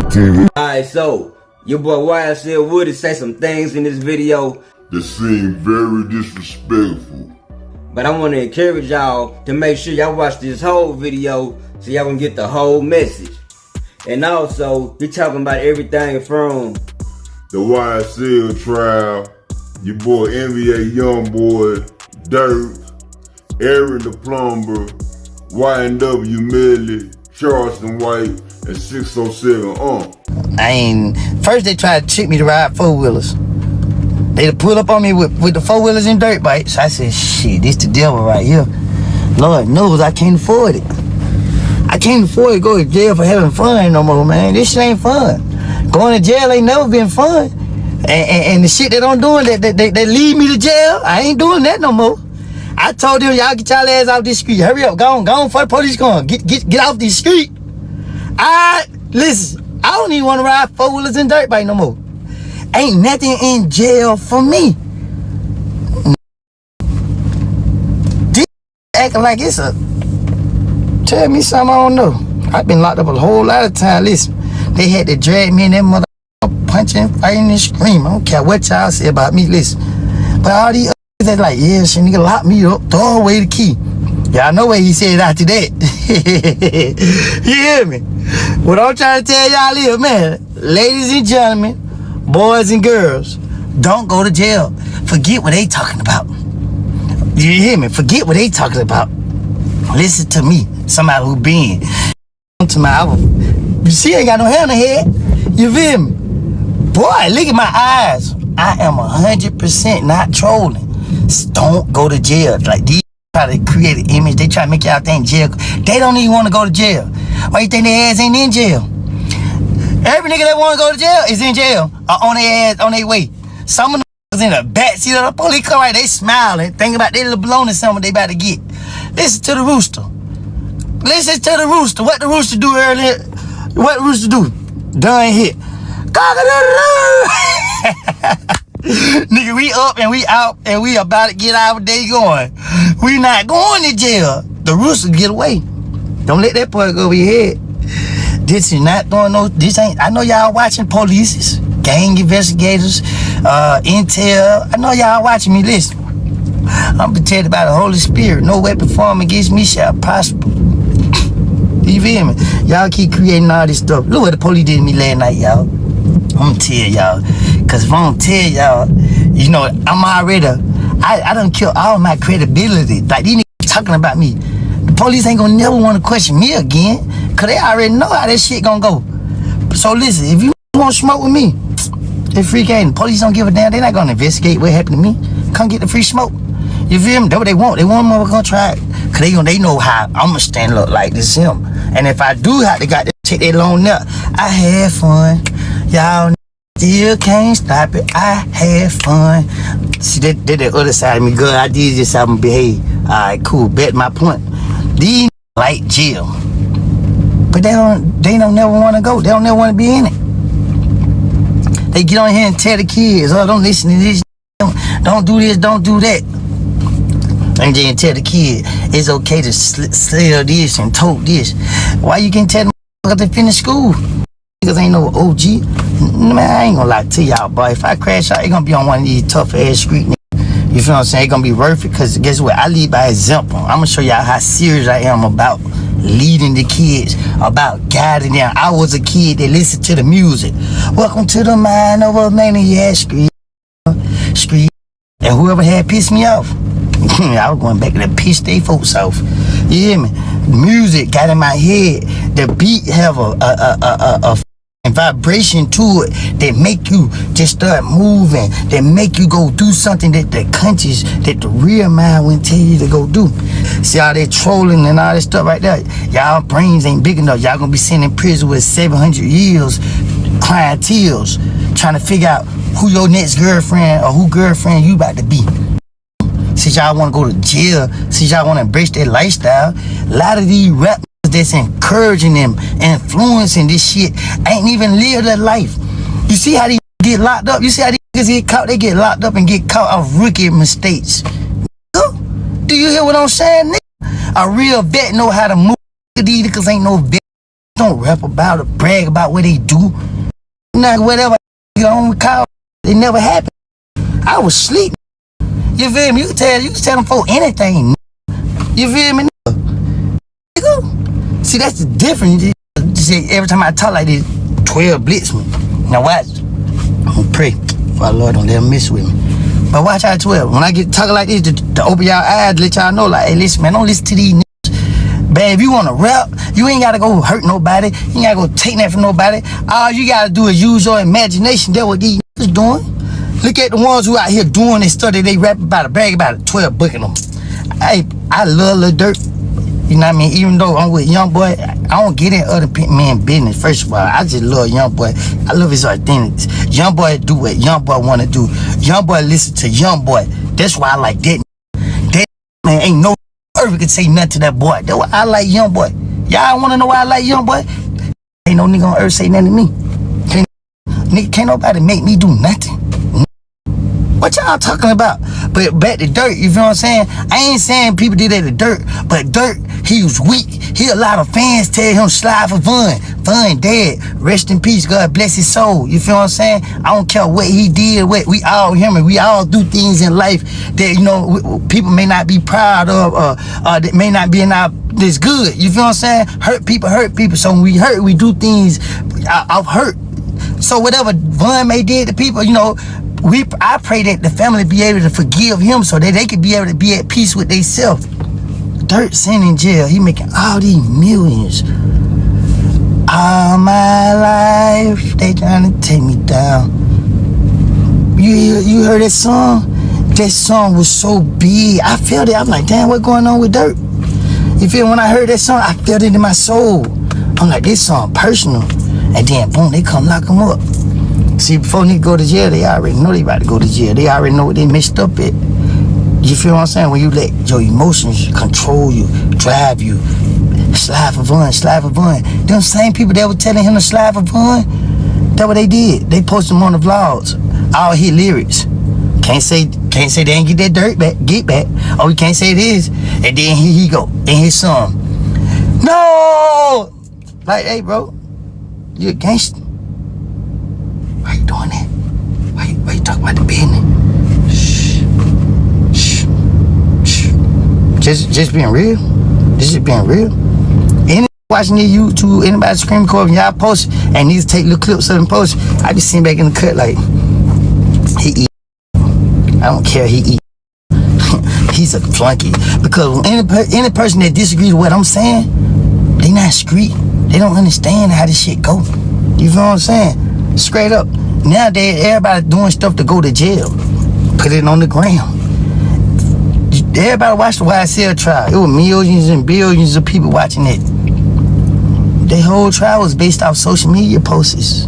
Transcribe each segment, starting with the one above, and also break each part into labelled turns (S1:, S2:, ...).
S1: TV.
S2: Alright, so your boy YSL Woody say some things in this video
S1: that seem very disrespectful.
S2: but I want to encourage y'all to make sure y'all watch this whole video so y'all can get the whole message. And also, he talking about everything from
S1: the YSL trial, your boy NBA YoungBoy, Durk, Aaron the Plumber, YNW Millie, Charleston White, and 607
S3: First they tried to trick me to ride four-wheelers. They pulled up on me with the four-wheelers and dirt bikes. I said, shit, this the devil right here. Lord knows I can't afford it. I can't afford to go to jail for having fun no more, man. This shit ain't fun. Going to jail ain't never been fun. And the shit that I'm doing, they lead me to jail, I ain't doing that no more. I told them, y'all get y'all ass off this street. Hurry up, go on for the police going. Get off this street. Listen, I don't even want to ride four-wheelers and dirt bike no more. Ain't nothing in jail for me. This acting like it's a... Tell me something I don't know. I've been locked up a whole lot of time. Listen, they had to drag me in that mother punching, fighting, and screaming. I don't care what y'all say about me. Listen, but all these others that like, yeah, shit, nigga, lock me up, throw away the key. Y'all know what he said after that. You hear me? What I'm trying to tell y'all is, man, ladies and gentlemen, boys and girls, don't go to jail. Forget what they talking about. You hear me? Forget what they talking about. Listen to me, somebody who been to my she ain't got no hair on her head. You feel me? Boy, look at my eyes. I am 100% not trolling. Don't go to jail. Like these try to create an image. They try to make y'all think jail. They don't even want to go to jail. Why you think their ass ain't in jail? Every nigga that want to go to jail is in jail or on their ass, on their way. Some of them is in the backseat of the police car, right? They smiling, thinking about their little baloney something they about to get. Listen to the rooster. Listen to the rooster. What the rooster do earlier? What the rooster do? Done hit. Nigga, we up and we out and we about to get our day going. We not going to jail. The rooster get away. Don't let that boy go over your head. This is not doing no, this ain't, I know y'all watching police, gang investigators, intel. I know y'all watching me. Listen, I'm protected by the Holy Spirit. No weapon formed against me shall prosper. You feel me? Y'all keep creating all this stuff. Look what the police did to me last night, y'all. I'm gonna tell y'all. Cause if I don't tell y'all, you know, I'm already, I done killed all my credibility. Like these niggas talking about me. The police ain't gonna never want to question me again. Cause they already know how that shit gonna go. So listen, if you want to smoke with me, they free game. The police don't give a damn. They not gonna investigate what happened to me. Come get the free smoke. You feel me? That's what they want. They want them gonna try it. Cause they know how I'ma stand up like this him. And if I do have to got to take that long nut, I had fun. Y'all still can't stop it. I had fun. See that the other side of me. Good. I did this. I'm gonna behave. Alright, cool. Bet my point. These like jail. But they don't never want to go. They don't never want to be in it. They get on here and tell the kids, oh, don't listen to this. Don't do this, don't do that. And then tell the kid, it's okay to sell this and tote this. Why you can't tell them to finish school? Because ain't no OG. Man, I ain't gonna lie to y'all, boy. If I crash out, it's gonna be on one of these tough ass street niggas. You feel what I'm saying? It's gonna be worth it, because guess what? I lead by example. I'm gonna show y'all how serious I am about leading the kids, about guiding them. I was a kid that listened to the music. Welcome to the mind of a maniac, street. And whoever had pissed me off, I was going back to the piss they folks off. You hear me? Music got in my head. The beat have a vibration to it that make you just start moving, that make you go do something that the conscious, that the real mind wouldn't tell you to go do. See all that trolling and all that stuff right there? Y'all brains ain't big enough. Y'all gonna be sitting in prison with 700 years clientels trying to figure out who your next girlfriend or who girlfriend you about to be. Since y'all want to go to jail, since y'all want to embrace that lifestyle, a lot of these rappers that's encouraging them, influencing this shit, ain't even lived their life. You see how these get locked up? You see how these niggas get caught? They get locked up and get caught off rookie mistakes. Do you hear what I'm saying, nigga? A real vet know how to move. These niggas ain't no vet don't rap about or brag about what they do. Not whatever on call, it never happened. I was sleeping. You feel me? You can tell them for anything. You feel me? See, that's the difference. Every time I talk like this, 12 blitz me. Now watch. I'm gonna pray for our Lord, don't let him mess with me. But watch out 12. When I get talking like this, to open y'all eyes, let y'all know, like, hey, listen, man, don't listen to these niggas. Man, if you wanna rap, you ain't gotta go hurt nobody. You ain't gotta go take that from nobody. All you gotta do is use your imagination. That's what these niggas doing. Look at the ones who out here doing this stuff that they rap about it, brag about it, 12 booking them. Hey, I love Lil Durk. You know what I mean? Even though I'm with YoungBoy, I don't get in other men business. First of all, I just love YoungBoy. I love his authentic. YoungBoy do what YoungBoy want to do. YoungBoy listen to YoungBoy. That's why I like that. That man ain't no earth can say nothing to that boy. That's why I like YoungBoy. Y'all want to know why I like YoungBoy? Ain't no nigga on earth say nothing to me. Can't nobody make me do nothing. What y'all talking about? But back to Durk, you feel what I'm saying? I ain't saying people did that to Durk, but Durk, he was weak. He a lot of fans tell him slide for Fun. Fun dead. Rest in peace. God bless his soul. You feel what I'm saying? I don't care what he did, what we all human. We all do things in life that, you know, people may not be proud of, that may not be in our this good. You feel what I'm saying? Hurt people. So when we hurt, we do things off hurt. So whatever Von may did to people, you know, I pray that the family be able to forgive him so that they could be able to be at peace with themselves. Durk sitting in jail, he making all these millions. All my life, they trying to take me down. You heard that song? That song was so big. I felt it. I'm like, damn, what's going on with Durk? You feel, when I heard that song, I felt it in my soul. I'm like, this song personal. And then, boom, they come lock him up. See, before they go to jail, they already know they about to go to jail. They already know what they messed up at. You feel what I'm saying? When you let your emotions control you, drive you, slide for Fun. Them same people that were telling him to slide for Fun, that's what they did. They posted them on the vlogs, all his lyrics. Can't say they ain't get that dirt back, get back. Oh, you can't say this. And then here he go, in his song. No! Like, hey, bro, you a gangster. Why you doing that? Why you talking about the business? Shh. Just being real. This is being real. Anybody watching the YouTube, anybody scream record, y'all post and need to take little clips of them post. I be sitting back in the cut like, he eat. I don't care, he eat. He's a flunky. Because any person that disagrees with what I'm saying, they not street. They don't understand how this shit go. You feel what I'm saying? Straight up. Nowadays, everybody doing stuff to go to jail. Put it on the ground. Everybody watched the YSL trial. It was millions and billions of people watching it. The whole trial was based off social media posts.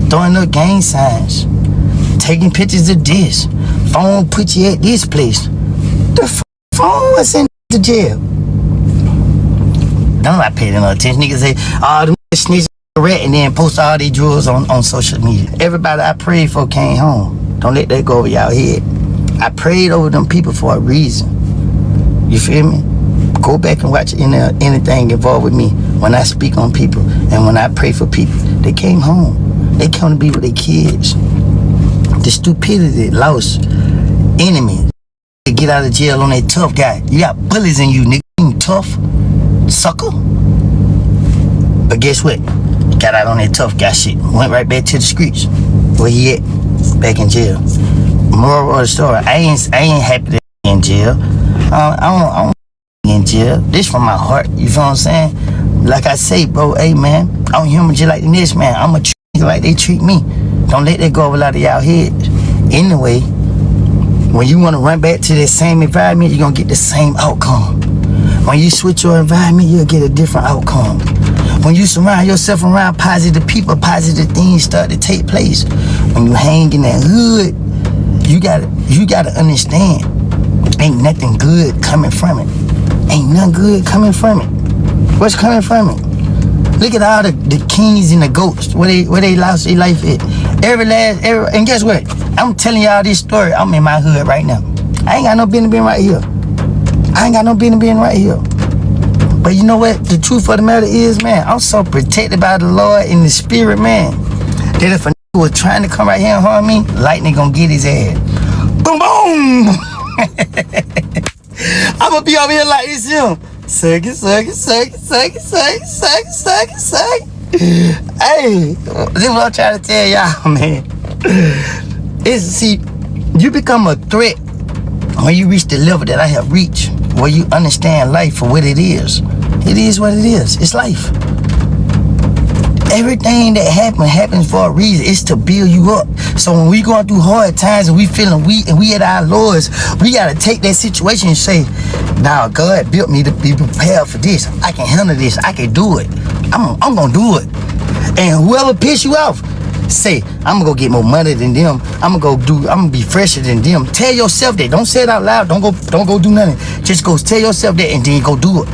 S3: Throwing up gang signs. Taking pictures of this. Phone put you at this place. The phone was in the jail. Don't I pay no attention. Niggas say, oh, them snitches rat, and then post all these drugs on social media. Everybody I prayed for came home. Don't let that go over y'all head. I prayed over them people for a reason. You feel me? Go back and watch anything involved with me. When I speak on people and when I pray for people, they came home. They come to be with their kids. The stupidity lost enemies. They get out of jail on that tough guy. You got bullies in you, nigga. You tough sucker. But guess what? Got out on that tough guy shit. Went right back to the streets. Where he at? Back in jail. Moral of the story, I ain't happy to be in jail. I don't in jail. This from my heart. You feel what I'm saying? Like I say, bro, hey man, I'm human just like the next man. I'ma treat you like they treat me. Don't let that go over a lot of y'all heads. Anyway, when you wanna run back to that same environment, you're gonna get the same outcome. When you switch your environment, you'll get a different outcome. When you surround yourself around positive people, positive things start to take place. When you hang in that hood, you gotta understand, ain't nothing good coming from it. Ain't nothing good coming from it. What's coming from it? Look at all the kings and the goats, where they lost their life at. And guess what? I'm telling y'all this story. I'm in my hood right now. I ain't got no business being right here. But you know what? The truth of the matter is, man, I'm so protected by the Lord in the spirit, man, that if a nigga was trying to come right here and harm me, lightning gonna get his ass. Boom, boom! I'm gonna be over here like this, him. Suck it. Hey, this is what I'm trying to tell y'all, man. See, you become a threat when you reach the level that I have reached, where you understand life for what it is. It is what it is. It's life. Everything that happens for a reason. It's to build you up. So when we going through hard times and we feeling weak and we at our lowest, we gotta take that situation and say, "Now God built me to be prepared for this. I can handle this. I can do it. I'm gonna do it." And whoever piss you off, say, "I'm gonna go get more money than them. I'm gonna be fresher than them." Tell yourself that. Don't say it out loud. Don't go do nothing. Just go tell yourself that and then go do it.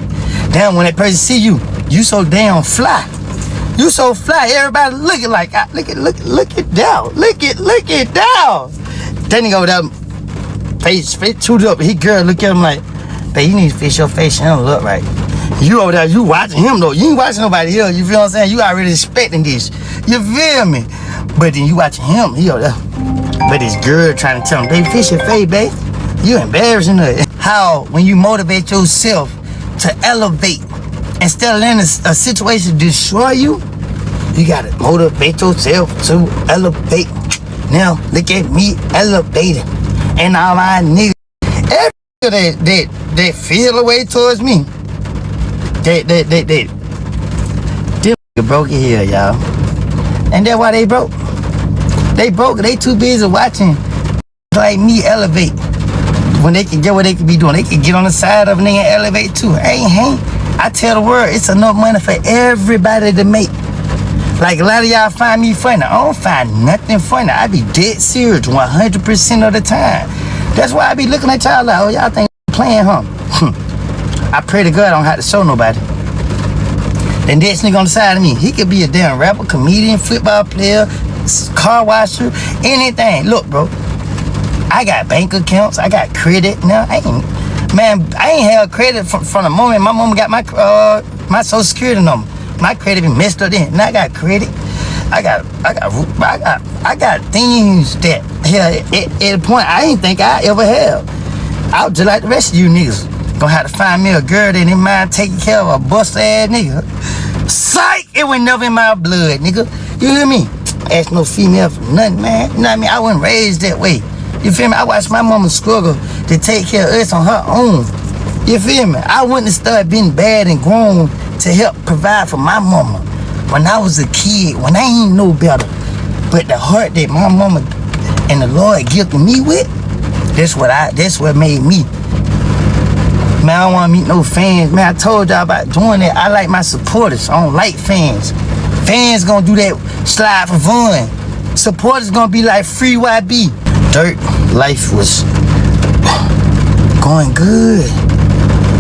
S3: Damn, when that person see you, you so damn fly. You so fly. Everybody looking like, look it down. Look it down. Then he go down, face chewed up. He girl look at him like, "Babe, you need to fix your face. You don't look right." You over there, you watching him though. You ain't watching nobody here. You feel what I'm saying? You already expecting this. You feel me? But then you watching him. He over there. But this girl trying to tell him, "Babe, fix your face, babe. You embarrassing her." How when you motivate yourself to elevate instead of letting a situation destroy you, you gotta motivate yourself to elevate. Now look at me elevating, and all my niggas, every that feel away towards me, they broke it here, y'all, and that's why they broke. They broke. They too busy watching like me elevate. When they can get what they can be doing, they can get on the side of a nigga and elevate too. Hey, I tell the world, it's enough money for everybody to make. Like a lot of y'all find me funny. I don't find nothing funny. I be dead serious 100% of the time. That's why I be looking at y'all like, "Oh, y'all think I'm playing, huh?" I pray to God I don't have to show nobody. The next nigga on the side of me, he could be a damn rapper, comedian, football player, car washer, anything. Look, bro, I got bank accounts. I got credit. Now, I ain't had credit from the moment my mama got my social security number. My credit been messed up then. Now I got credit. I got things that hell at a point I didn't think I ever have. I was just like the rest of you niggas. Gonna have to find me a girl that ain't mind taking care of a bust ass nigga. Psych! It was never in my blood, nigga. You hear me? Ask no female for nothing, man. You know what I mean? I wasn't raised that way. You feel me? I watched my mama struggle to take care of us on her own. You feel me? I wouldn't have started being bad and grown to help provide for my mama when I was a kid, when I ain't know better. But the heart that my mama and the Lord gifted me with, that's what made me. Man, I don't want to meet no fans. Man, I told y'all about doing that. I like my supporters. I don't like fans. Fans gonna do that slide for fun. Supporters gonna be like free YB. Durk, life was going good.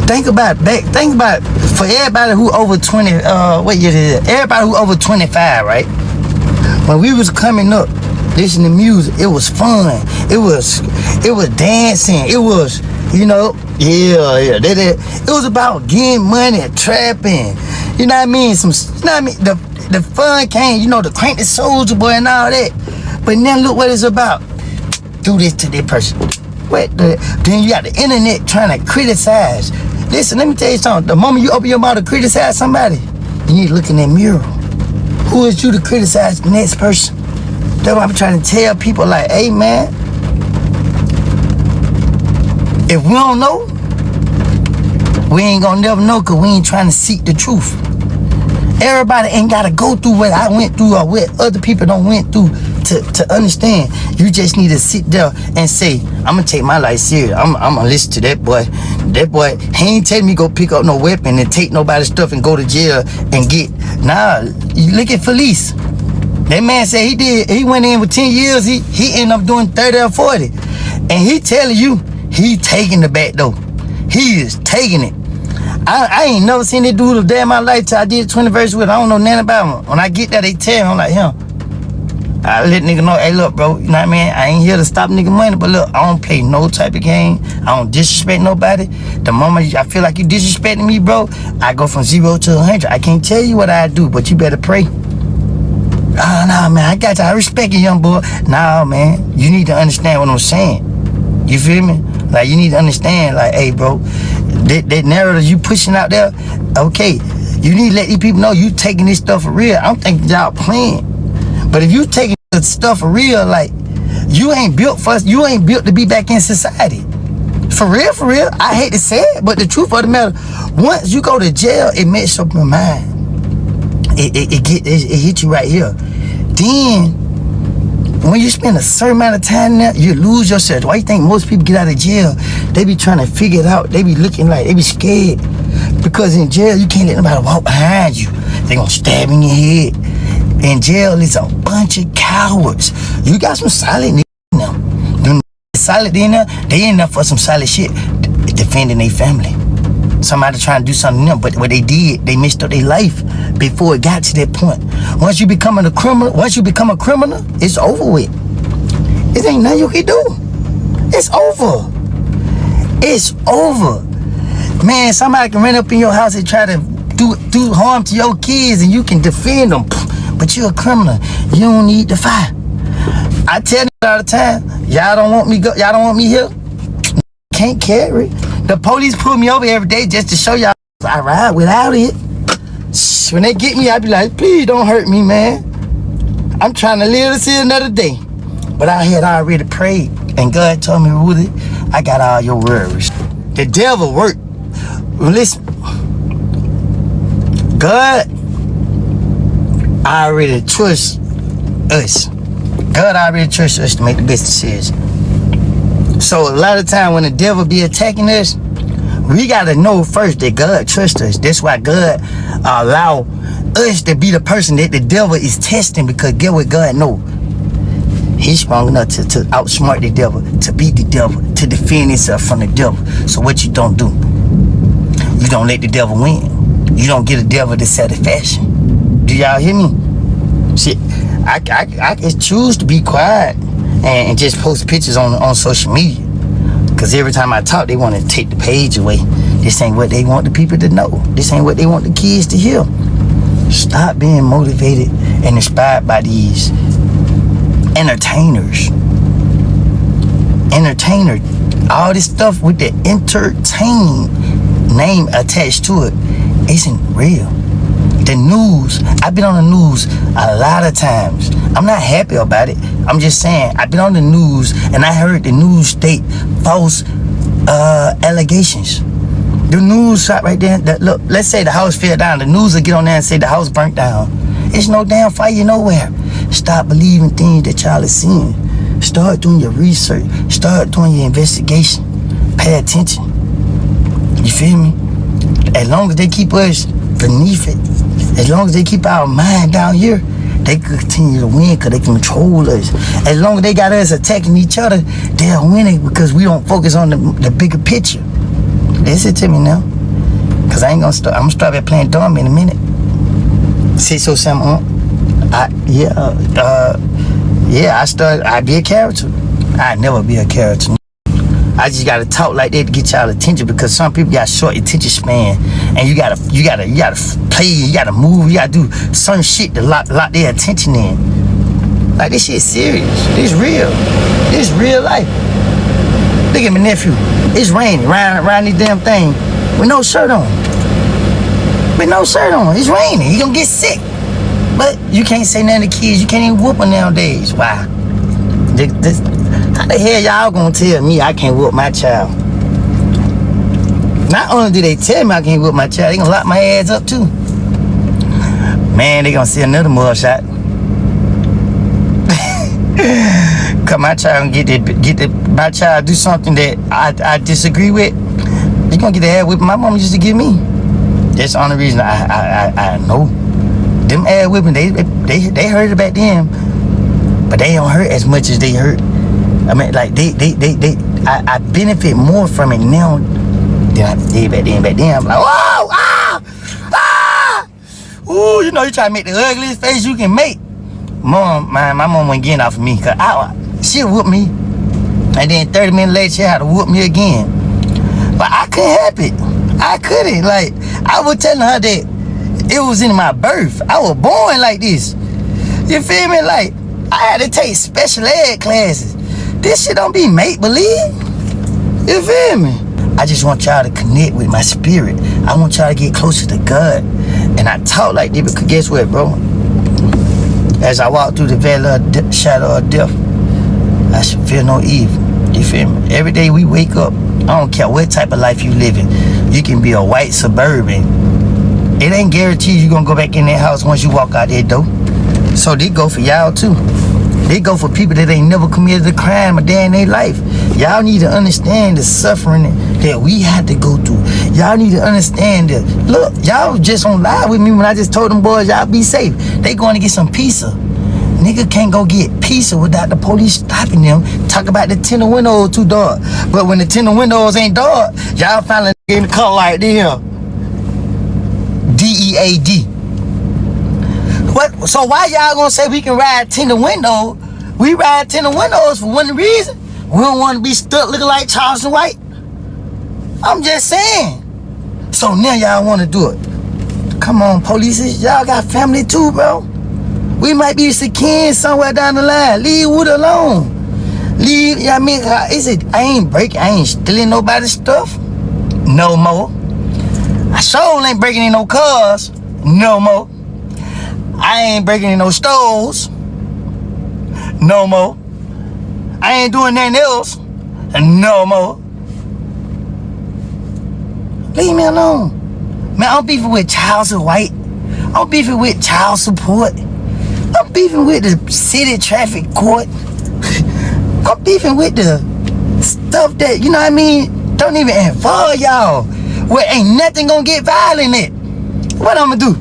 S3: Think about for everybody who over 20, everybody who over 25, right? When we was coming up, listening to music, it was fun. It was dancing. It was, it was about getting money, trapping. You know what I mean? The fun came, the crank the soldier boy and all that. But now look what it's about. Do this to that person. Then you got the internet trying to criticize. Listen, let me tell you something. The moment you open your mouth to criticize somebody, you need to look in that mirror. Who is you to criticize the next person? That's what I'm trying to tell people, like, hey, man, if we don't know, we ain't gonna never know, because we ain't trying to seek the truth. Everybody ain't gotta go through what I went through or what other people don't went through to understand. You just need to sit there and say, I'm gonna take my life serious. I'm gonna listen to that boy. That boy, he ain't telling me go pick up no weapon and take nobody's stuff and go to jail and get. Nah, you look at Felice. That man said he went in with 10 years, he ended up doing 30 or 40. And he telling you, he taking the back door. He is taking it. I ain't never seen that dude a day in my life till I did 20 verses with. I don't know nothing about him. When I get there, they tell me, I'm like, I let nigga know, hey look bro, you know what I mean? I ain't here to stop nigga money, but look, I don't play no type of game. I don't disrespect nobody. The moment I feel like you disrespecting me, bro, I go from 0 to 100. I can't tell you what I do, but you better pray. Oh, no, man, I got you. I respect you, young boy. Nah, man, you need to understand what I'm saying. You feel me? Like, you need to understand, like, hey, bro, that narrative you pushing out there, okay, you need to let these people know you taking this stuff for real. I don't think y'all playing. But if you taking this stuff for real, like, you ain't built to be back in society. For real, I hate to say it, but the truth of the matter, once you go to jail, it messes up your mind. It hit you right here. Then, when you spend a certain amount of time there, you lose yourself. Why you think most people get out of jail? They be trying to figure it out. They be looking like, they be scared. Because in jail, you can't let nobody walk behind you. They gonna stab in your head. In jail, it's a bunch of cowards. You got some solid niggas in them. Them solid in there, they in there for some solid shit. Defending their family. Somebody trying to do something to them, but what they did, they messed up their life before it got to that point. Once you become a criminal, it's over with. It ain't nothing you can do. It's over. It's over. Man, somebody can run up in your house and try to do harm to your kids and you can defend them. But you're a criminal. You don't need to fight. I tell you all the time, y'all don't want me here? Can't carry. The police pull me over every day just to show y'all I ride without it. When they get me, I be like, please don't hurt me, man. I'm trying to live to see another day. But I had already prayed, and God told me, Rudy, I got all your worries. The devil worked. Well, listen, God already trusts us. God already trusts us to make the best decisions. So a lot of time when the devil be attacking us, we gotta know first that God trusts us. That's why God allow us to be the person that the devil is testing, because get what God know. He's strong enough to outsmart the devil, to beat the devil, to defend himself from the devil. So what you don't do? You don't let the devil win. You don't get the devil the satisfaction. Do y'all hear me? See, I can choose to be quiet and just post pictures on social media. Because every time I talk, they want to take the page away. This ain't what they want the people to know. This ain't what they want the kids to hear. Stop being motivated and inspired by these entertainers. All this stuff with the entertaining name attached to it isn't real. The news, I've been on the news a lot of times. I'm not happy about it. I'm just saying, I've been on the news and I heard the news state false allegations. The news shot right there, look, let's say the house fell down. The news will get on there and say the house burnt down. It's no damn fire nowhere. Stop believing things that y'all are seeing. Start doing your research. Start doing your investigation. Pay attention. You feel me? As long as they keep us beneath it, as long as they keep our mind down here, they continue to win because they can control us. As long as they got us attacking each other, they're winning because we don't focus on the bigger picture. Listen to me now, because I ain't gonna start. I'm gonna start playing dumb in a minute. Say so, Sumn. I be a character. I never be a character. I just gotta talk like that to get y'all attention, because some people got short attention span, and you gotta play, you gotta move, you gotta do certain shit to lock their attention in. Like, this shit serious. This real. This real life. Look at my nephew. It's raining around this damn thing with no shirt on. It's raining. He gonna get sick. But you can't say nothing to kids. You can't even whoop them nowadays. Why? How the hell y'all gonna tell me I can't whoop my child? Not only do they tell me I can't whoop my child, they gonna lock my ass up too. Man, they gonna see another mug shot. Cause my child my child do something that I disagree with. They gonna get the ass whipping my mama used to give me. That's the only reason I know. Them ass whipping, they hurt it back then, but they don't hurt as much as they hurt. I mean, like I benefit more from it now than I did back then. Back then, I'm like, whoa, ooh, you know, you try to make the ugliest face you can make. my mom wasn't getting off of me, cause she whooped me. And then 30 minutes later, she had to whoop me again. But I couldn't help it. I couldn't. Like, I was telling her that it was in my birth. I was born like this. You feel me? Like, I had to take special ed classes. This shit don't be make-believe. You feel me? I just want y'all to connect with my spirit. I want y'all to get closer to God. And I talk like this because guess what, bro? As I walk through the valley of shadow of death, I should fear no evil. You feel me? Every day we wake up, I don't care what type of life you living. You can be a white suburban. It ain't guaranteed you gonna go back in that house once you walk out that door. So they go for y'all too. They go for people that ain't never committed a crime a day in their life. Y'all need to understand the suffering that we had to go through. Y'all need to understand that. Look, y'all just on live with me when I just told them boys, y'all be safe. They going to get some pizza. Nigga can't go get pizza without the police stopping them. Talk about the tinted windows too dark. But when the tinted windows ain't dark, y'all finally in the car like them. DEAD. What? So why y'all gonna say we can ride tinted windows? We ride tinted windows for one reason. We don't want to be stuck looking like Charleston White. I'm just saying. So now y'all want to do it. Come on, police. Y'all got family too, bro. We might be secure somewhere down the line. Leave Wood alone. Leave, I mean, is it? I ain't stealing nobody's stuff. No more. I sure ain't breaking in no cars. No more. I ain't breaking in no stores. No more. I ain't doing nothing else. No more. Leave me alone. Man, I'm beefing with Charleston White. I'm beefing with child support. I'm beefing with the city traffic court. I'm beefing with the stuff that, you know what I mean, don't even involve y'all. Where ain't nothing gonna get violent in it. What I'm gonna do?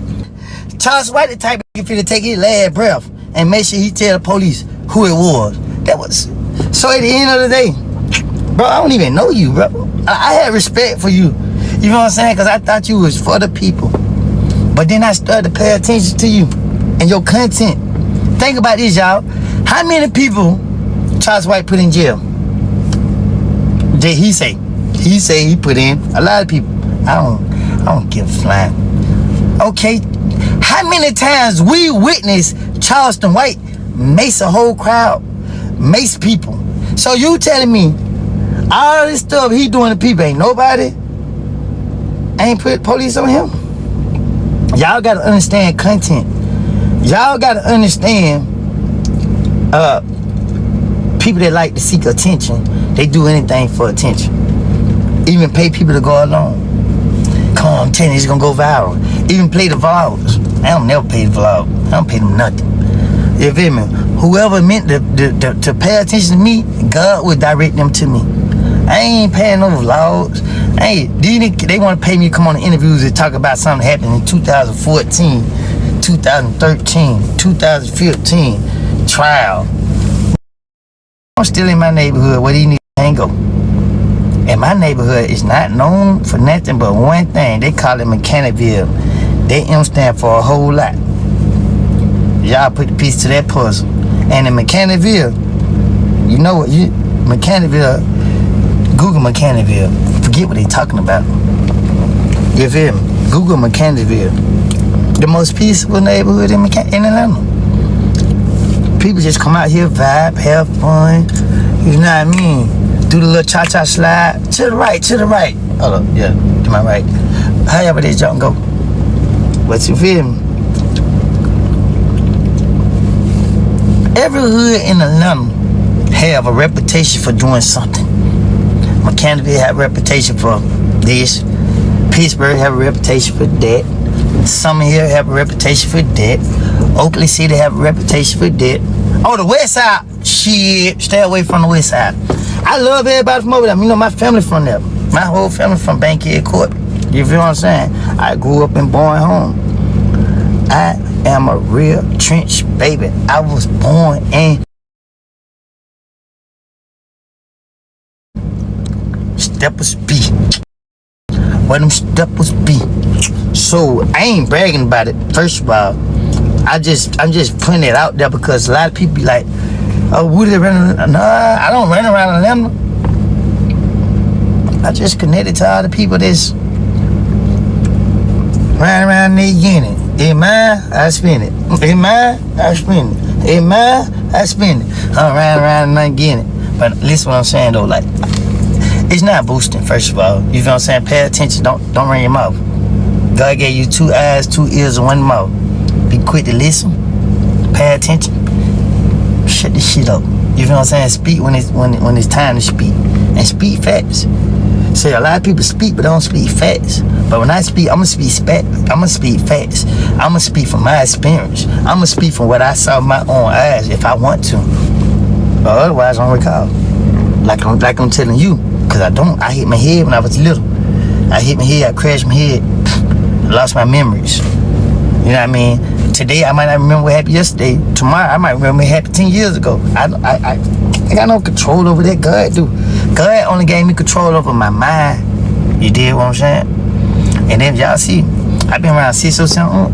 S3: Charles White the type of nigga to take his last breath and make sure he tell the police who it was. That was. So at the end of the day, bro, I don't even know you, bro. I had respect for you. You know what I'm saying? Because I thought you was for the people. But then I started to pay attention to you and your content. Think about this, y'all. How many people Charles White put in jail? Did he say? He say he put in a lot of people. I don't give a flying. Okay. How many times we witnessed Charleston White mace a whole crowd, mace people? So you telling me all this stuff he doing to people ain't nobody ain't put police on him? Y'all gotta understand content. Y'all gotta understand people that like to seek attention, they do anything for attention. Even pay people to go along. Come on, I'm telling you, it's gonna go viral. Even play the vlogs. I don't never pay the vlog. I don't pay them nothing. You feel me? Whoever meant to pay attention to me, God would direct them to me. I ain't paying no vlogs. They want to pay me to come on the interviews and talk about something that happened in 2014, 2013, 2015, trial. I'm still in my neighborhood where these niggas can't go. And my neighborhood is not known for nothing but one thing. They call it Mechanicville. That M stand for a whole lot. Y'all put the piece to that puzzle. And in Mechanicville, you know what? Mechanicville, Google Mechanicville. Forget what they talking about. You feel me? Google Mechanicville. The most peaceful neighborhood in Atlanta. People just come out here, vibe, have fun. You know what I mean? Do the little cha-cha slide. To the right, to the right. Hold up, yeah, to my right. However they jump go. But you feel me? Every hood in Atlanta have a reputation for doing something. Mechanicville have a reputation for this. Pittsburgh have a reputation for that. Summer here have a reputation for that. Oakley City have a reputation for that. Oh, the West Side, shit, stay away from the West Side. I love everybody from over there. You know, my family from there. My whole family from Bankhead Court. You feel what I'm saying? I grew up in Bowen Home. I am a real trench baby. I was born in Steppers B. Where them steppers be. So I ain't bragging about it. First of all, I'm just putting it out there because a lot of people be like, oh, Woody running. Nah, I don't run around Atlanta. I just connected to all the people that's riding around their unit. It's mine, I spend it. It's mine, I spend it. It's mine, I spend it. I'm riding around and not getting it. But listen what I'm saying though, like, it's not boosting, first of all. You know what I'm saying? Pay attention, don't run your mouth. God gave you 2 eyes, 2 ears, and 1 mouth. Be quick to listen, pay attention, shut this shit up. You know what I'm saying? Speak when it's time to speak. And speak facts. See, a lot of people speak but don't speak facts. But when I speak, I'ma speak facts. I'ma speak facts. I'ma speak from my experience. I'ma speak from what I saw with my own eyes if I want to. But otherwise, I don't recall. Like I'm telling you, because I hit my head when I was little. I hit my head, I crashed my head, lost my memories. You know what I mean? Today, I might not remember what happened yesterday. Tomorrow, I might remember what happened 10 years ago. I got no control over that. God do. God only gave me control over my mind. You did what I'm saying? And then y'all see, I've been around 607.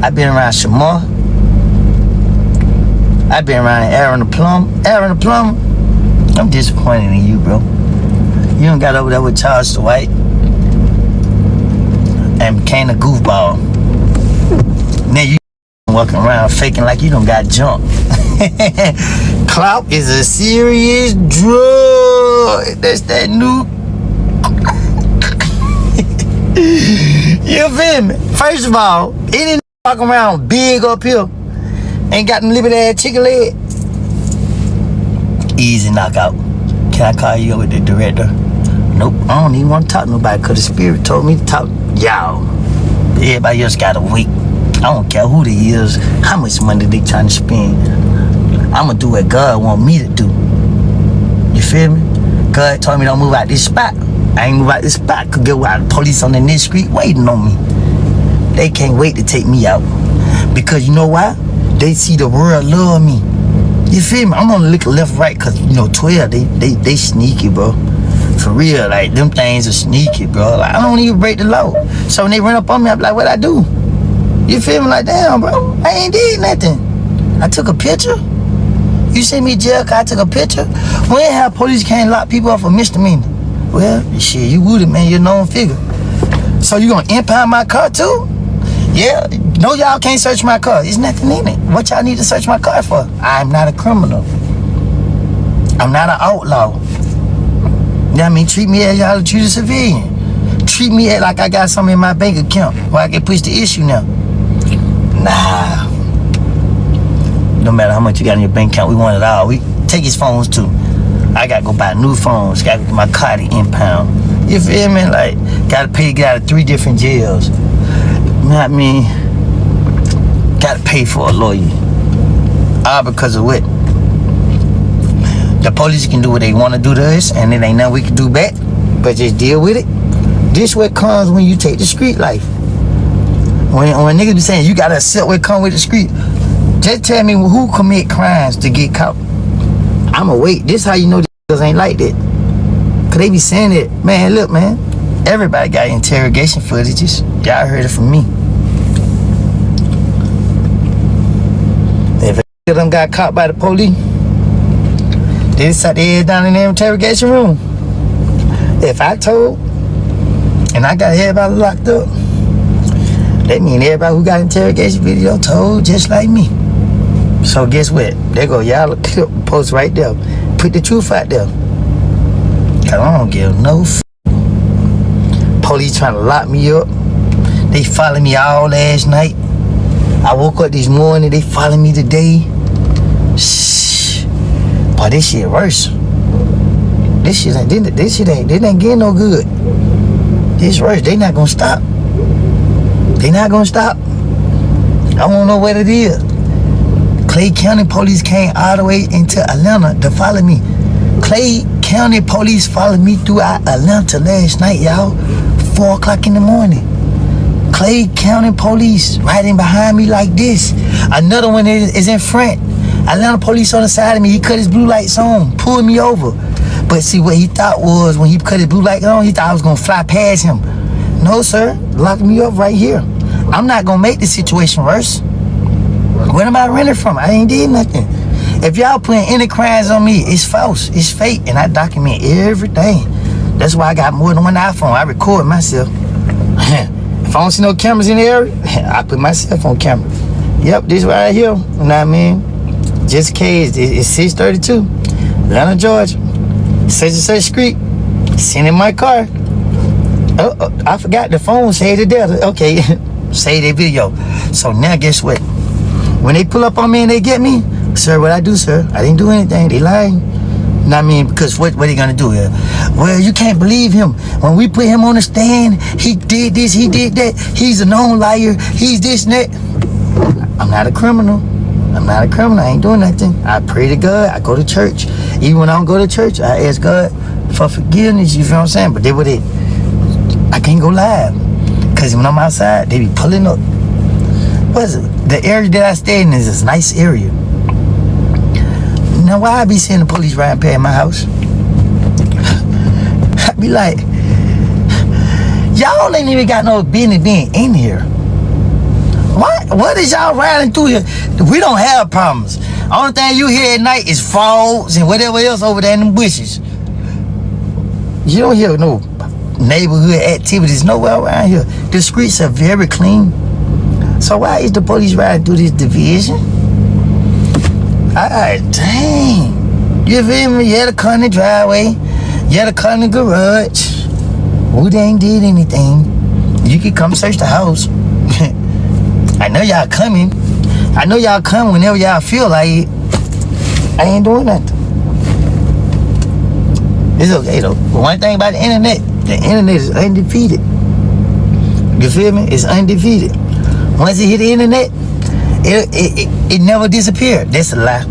S3: I've been around Shamar. I've been around Aaron the Plumber. I'm disappointed in you, bro. You done got over there with Charleston White and became a goofball. Now you walking around faking like you done got jumped. Clout is a serious drug. That's that new. You feel me? First of all, any walking around big up here ain't got them liberty ass chicken leg. Easy knockout. Can I call you over the director? Nope, I don't even want to talk to nobody because the spirit told me to talk to y'all. Everybody else gotta wait. I don't care who they is, how much money they trying to spend. I'ma do what God want me to do. You feel me? God told me don't move out this spot. I ain't move out this spot because get what? Police on the next street waiting on me. They can't wait to take me out. Because you know why? They see the world love me. You feel me? I'm gonna look left, right, cause you know 12, they sneaky, bro. For real, like them things are sneaky, bro. Like I don't even break the law. So when they run up on me, I'm like, what I do? You feel me? Like damn, bro. I ain't did nothing. I took a picture. You send me to jail cause I took a picture? When have police can't lock people up for misdemeanor? Well, shit, you would it, man. You're a known figure. So you gonna impound my car too? Yeah, no, y'all can't search my car. There's nothing in it. What y'all need to search my car for? I'm not a criminal. I'm not an outlaw. You know what I mean? Treat me as y'all treat a civilian. Treat me as like I got something in my bank account where I can push the issue now. Nah. No matter how much you got in your bank account, we want it all. We take his phones too. I gotta go buy new phones. Gotta get my car to impound. You feel me? Like, gotta pay to get out of 3 different jails. You know what I mean? Gotta pay for a lawyer. All because of what? The police can do what they want to do to us, and it ain't nothing we can do back. But just deal with it. This what comes when you take the street life. When niggas be saying you gotta accept what come with the street, just tell me who commit crimes to get caught. I'ma wait. This how you know these ain't like that. Cause they be saying it, man. Look, man. Everybody got interrogation footages. Y'all heard it from me. If a nigga done got caught by the police, they just sat their head down in their interrogation room. If I told and I got everybody locked up, that mean everybody who got interrogation video told just like me. So guess what? They go, y'all clip post right there. Put the truth out there. Cause I don't give no f***. Police trying to lock me up. They follow me all last night. I woke up this morning, they follow me today. Shh. Boy, this shit worse. This shit ain't getting no good. This worse. They not gonna stop. They not gonna stop. I don't know what it is. Clay County police came all the way into Atlanta to follow me. Clay County police followed me throughout Atlanta last night, y'all. 4 o'clock in the morning. Clay County police riding behind me like this. Another one is in front. Atlanta police on the side of me. He cut his blue lights on, pulled me over. But see, what he thought when he cut his blue light on, he thought I was gonna fly past him. No, sir. Locked me up right here. I'm not gonna make the situation worse. Where am I renting from? I ain't did nothing. If y'all putting any crimes on me, it's false, it's fake, and I document everything. That's why I got more than one iPhone. I record myself. If I don't see no cameras in the area, I put myself on camera. Yep, this right here, you know what I mean? Just in case, it's 632, Atlanta, Georgia. Such and such street, sitting in my car. Oh, I forgot the phone saved it there. Okay, save that video. So now guess what? When they pull up on me and they get me, sir, what I do, sir? I didn't do anything. They lying. You know what I mean? Because what they gonna do here? Well, you can't believe him. When we put him on the stand, he did this, he did that. He's a known liar. He's this and that. I'm not a criminal. I'm not a criminal. I ain't doing nothing. I pray to God. I go to church. Even when I don't go to church, I ask God for forgiveness. You feel what I'm saying? But they would it. I can't go live. Because when I'm outside, they be pulling up. What is it? The area that I stay in is this nice area. Now, why I be seeing the police riding past my house? I be like, y'all ain't even got no business being in here. What is y'all riding through here? We don't have problems. Only thing you hear at night is frogs and whatever else over there in the bushes. You don't hear no neighborhood activities nowhere around here. The streets are very clean. So why is the police riding through this division? Dang. You feel me? You had to come in the driveway. You had to come in the garage. We ain't did anything. You can come search the house. I know y'all coming. I know y'all come whenever y'all feel like it. I ain't doing nothing. It's okay though. But one thing about the internet is undefeated. You feel me? It's undefeated. Once it hit the internet, it never disappeared. That's a lie.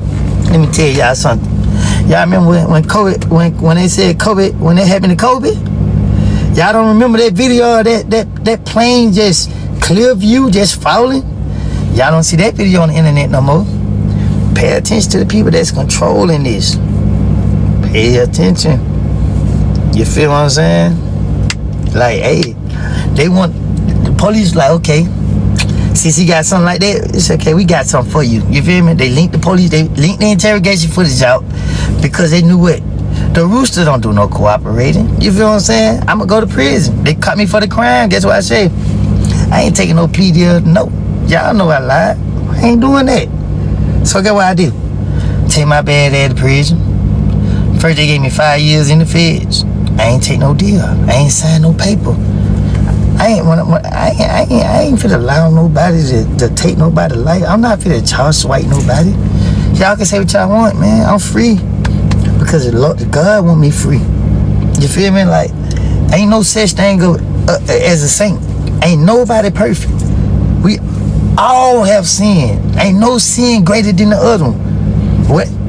S3: Let me tell y'all something. Y'all remember when COVID, when they said COVID, when it happened to Kobe? Y'all don't remember that video of that plane just clear view just falling? Y'all don't see that video on the internet no more. Pay attention to the people that's controlling this. Pay attention. You feel what I'm saying? Like, hey, they want the police like, okay, since he got something like that, it's okay, we got something for you. You feel me? They linked the police, they linked the interrogation footage out because they knew what? The rooster don't do no cooperating. You feel what I'm saying? I'ma go to prison. They caught me for the crime. Guess what I say? I ain't taking no plea deal. No. Y'all know I lied. I ain't doing that. So guess what I do? Take my bad ass to prison. First they gave me 5 years in the feds. I ain't take no deal. I ain't sign no paper. I ain't finna allow nobody to take nobody's life. I'm not finna charge swipe nobody. Y'all can say what y'all want, man. I'm free. Because God want me free. You feel me? Like, ain't no such thing as a saint. Ain't nobody perfect. We all have sinned. Ain't no sin greater than the other one.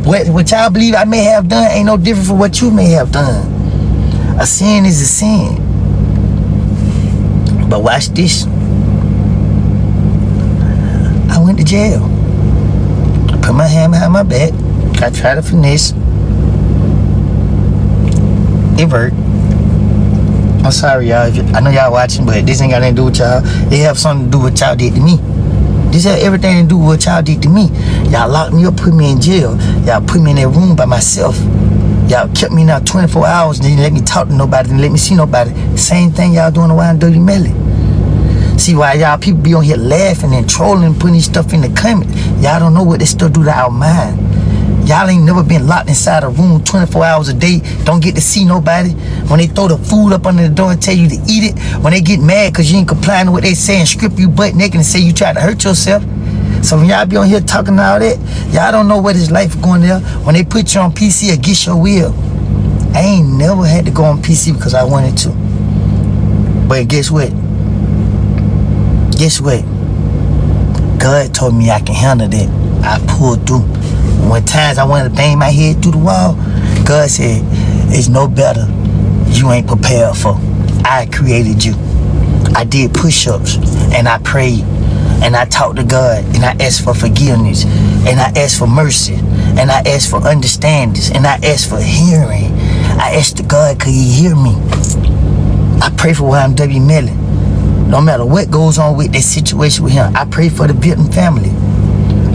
S3: What y'all believe I may have done ain't no different from what you may have done. A sin is a sin. But watch this. I went to jail. Put my hand behind my back. I tried to finesse. It worked. I'm sorry, y'all. I know y'all watching, but this ain't got nothing to do with y'all. It have something to do with what y'all did to me. This had everything to do with what y'all did to me. Y'all locked me up, put me in jail. Y'all put me in that room by myself. Y'all kept me now 24 hours and didn't let me talk to nobody, didn't let me see nobody. Same thing y'all doing to YSL Melly. See why y'all people be on here laughing and trolling and putting stuff in the comments. Y'all don't know what this stuff do to our mind. Y'all ain't never been locked inside a room 24 hours a day. Don't get to see nobody. When they throw the food up under the door and tell you to eat it. When they get mad because you ain't complying to what they say and strip you butt naked and say you tried to hurt yourself. So when y'all be on here talking all that, y'all don't know what is life going there. When they put you on PC against your will. I ain't never had to go on PC because I wanted to. But guess what? Guess what? God told me I can handle that. I pulled through. When times I wanted to bang my head through the wall, God said, it's no better. You ain't prepared for. I created you. I did push-ups and I prayed and I talked to God and I asked for forgiveness and I asked for mercy and I asked for understanding and I asked for hearing. I asked to God, could he hear me? I pray for YSL Melly. no matter what goes on with that situation with him, I pray for the victim family.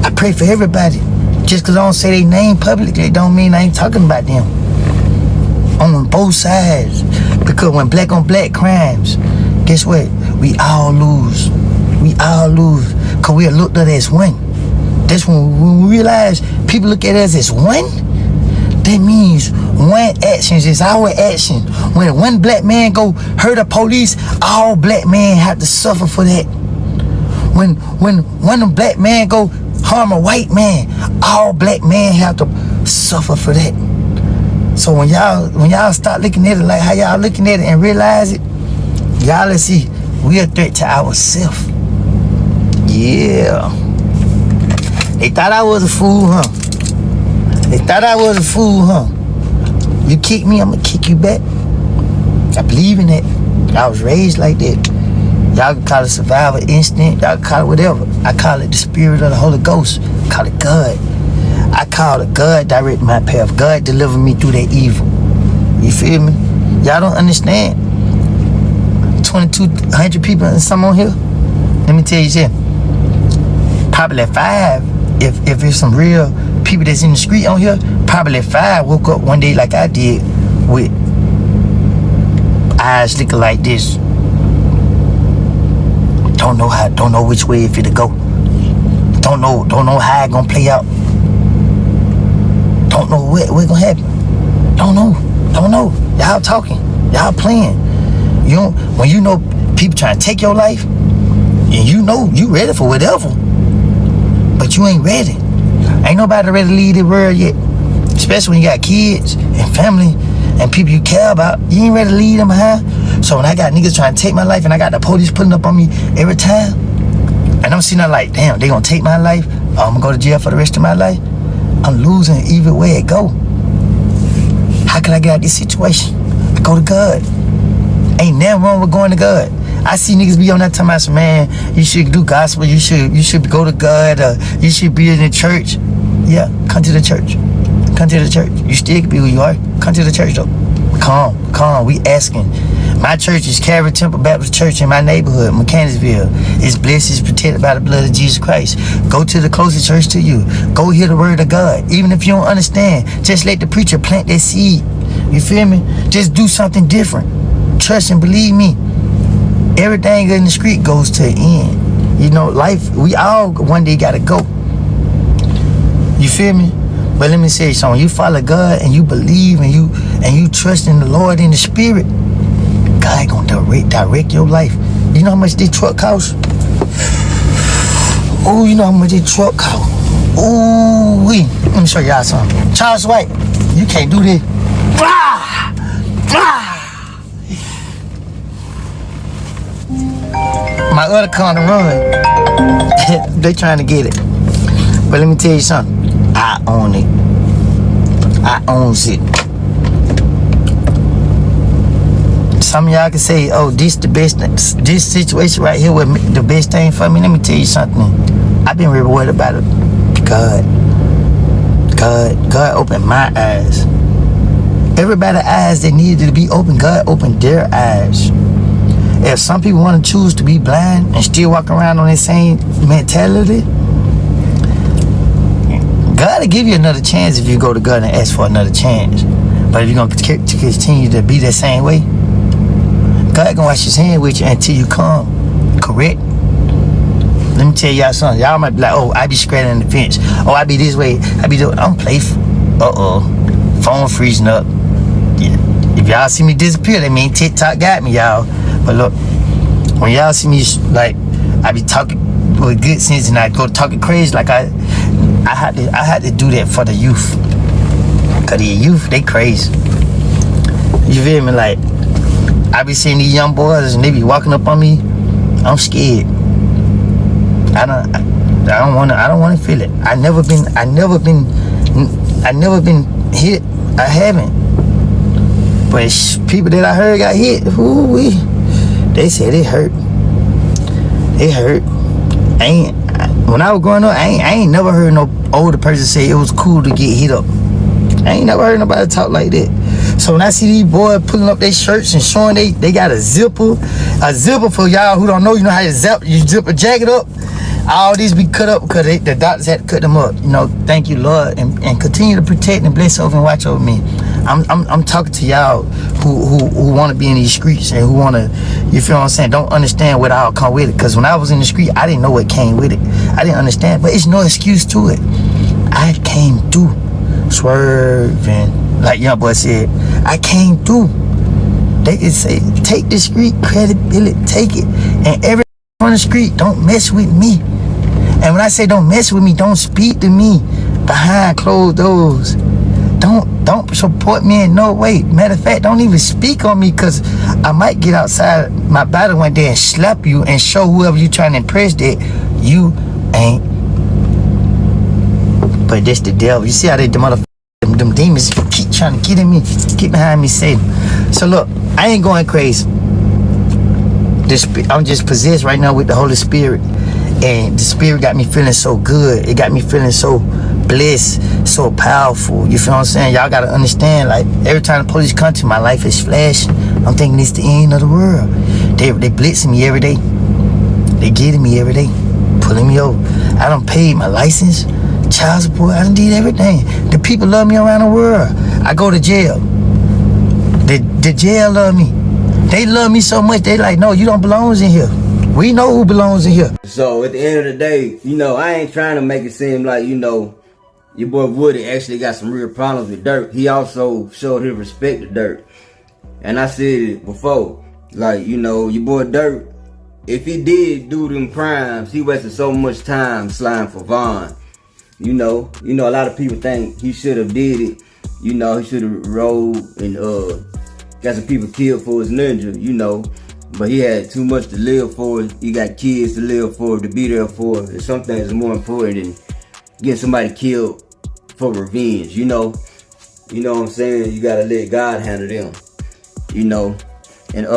S3: I pray for everybody. Just because I don't say their name publicly, don't mean I ain't talking about them. On both sides. Because when black on black crimes, guess what? We all lose. We all lose. Because we are looked at as one. That's when we realize people look at us as one. That means one action is our action. When one black man go hurt a police, all black men have to suffer for that. When one black man go harm a white man, all black men have to suffer for that. So when y'all start looking at it like how y'all looking at it and realize it, y'all let's see, we a threat to ourselves. Yeah. They thought I was a fool, huh? They thought I was a fool, huh? You kick me, I'ma kick you back. I believe in that. I was raised like that. Y'all can call it survival instinct, y'all can call it whatever. I call it the spirit of the Holy Ghost. I call it God. I call it God direct my path. God deliver me through that evil. You feel me? Y'all don't understand. 2,200 people and some on here. Let me tell you something. Probably 5. If it's some real people that's in the street on here, probably 5 woke up one day like I did with eyes looking like this. Don't know which way it finna go. Don't know how it gonna play out. Don't know what gonna happen. Don't know. Y'all talking. Y'all playing. When you know people trying to take your life, and you know you ready for whatever, but you ain't ready. Ain't nobody ready to leave the world yet. Especially when you got kids and family and people you care about. You ain't ready to leave them behind. So when I got niggas trying to take my life and I got the police pulling up on me every time, and I'm sitting there like, damn, they gonna take my life, or I'm gonna go to jail for the rest of my life. I'm losing either way it go. How can I get out of this situation? I go to God. Ain't nothing wrong with going to God. I see niggas be on that time, I say, man, you should do gospel, you should go to God, or you should be in the church. Yeah, come to the church. Come to the church. You still can be who you are. Come to the church though. Come, we asking. My church is Calvary Temple Baptist Church in my neighborhood, Mechanicsville. It's blessed, it's protected by the blood of Jesus Christ. Go to the closest church to you. Go hear the word of God. Even if you don't understand, just let the preacher plant that seed. You feel me? Just do something different. Trust and believe me. Everything in the street goes to an end. You know, life, we all one day gotta go. You feel me? But let me say something. You follow God and you believe and you trust in the Lord in the Spirit, God gonna direct your life. You know how much this truck costs? Oh, you know how much this truck costs? Ooh, let me show y'all something. Charles White, you can't do this. My other car to run. They trying to get it. But let me tell you something. I own it. I owns it. Some of y'all can say, oh, this the best, this situation right here with me, the best thing for me. Let me tell you something. I've been rewarded by God opened my eyes. Everybody's eyes that needed to be open, God opened their eyes. If some people want to choose to be blind and still walk around on that same mentality, God will give you another chance if you go to God and ask for another chance. But if you're going to continue to be that same way, God gonna wash his hand with you until you come correct. Let me tell y'all something. Y'all might be like, oh, I be scratching the fence. Oh, I be this way. I be doing. I'm playful. Phone freezing up. Yeah. If y'all see me disappear, that mean TikTok got me, y'all. But look, when y'all see me like, I be talking with good sense and I go talking crazy, like I had to do that for the youth. Cause the youth, they crazy. You feel me? Like, I be seeing these young boys and they be walking up on me. I'm scared. I don't wanna feel it. I never been hit. I haven't. But people that I heard got hit, they said it hurt. It hurt. When I was growing up, I ain't never heard no older person say it was cool to get hit up. I ain't never heard nobody talk like that. So when I see these boys pulling up their shirts and showing they got a zipper for y'all who don't know, you know how you zip a jacket up. All these be cut up because the doctors had to cut them up. You know, thank you, Lord, and continue to protect and bless over and watch over me. I'm talking to y'all who want to be in these streets and who want to, you feel what I'm saying, don't understand what all come with it. Because when I was in the street, I didn't know what came with it. I didn't understand, but it's no excuse to it. I came through swerving, like YoungBoy said. I came through. They can say, take the street credibility, take it. And everybody on the street, don't mess with me. And when I say don't mess with me, don't speak to me behind closed doors. Don't support me in no way. Matter of fact, don't even speak on me, because I might get outside my body one day and slap you and show whoever you trying to impress that you ain't. But that's the devil. You see how they, them demons keep trying to get in me, get behind me, Satan. So look, I ain't going crazy. I'm just possessed right now with the Holy Spirit. And the Spirit got me feeling so good. It got me feeling so blessed, so powerful. You feel what I'm saying? Y'all gotta understand, like, every time the police come to my life is flashing. I'm thinking it's the end of the world. They blitzing me every day. They getting me every day, pulling me over. I done paid my license, child support, I done did everything. The people love me around the world. I go to jail. The jail love me. They love me so much, they like, no, you don't belong in here. We know who belongs in here.
S2: So at the end of the day, you know, I ain't trying to make it seem like, you know, your boy Woody actually got some real problems with Durk. He also showed his respect to Durk. And I said it before, like, you know, your boy Durk, if he did do them crimes, he wasted so much time sliding for Vaughn. You know, a lot of people think he should have did it. You know, he should have rolled and got some people killed for his ninja, you know. But he had too much to live for. He got kids to live for, to be there for. And some things are more important than getting somebody killed for revenge, you know. You know what I'm saying? You gotta let God handle them, you know. And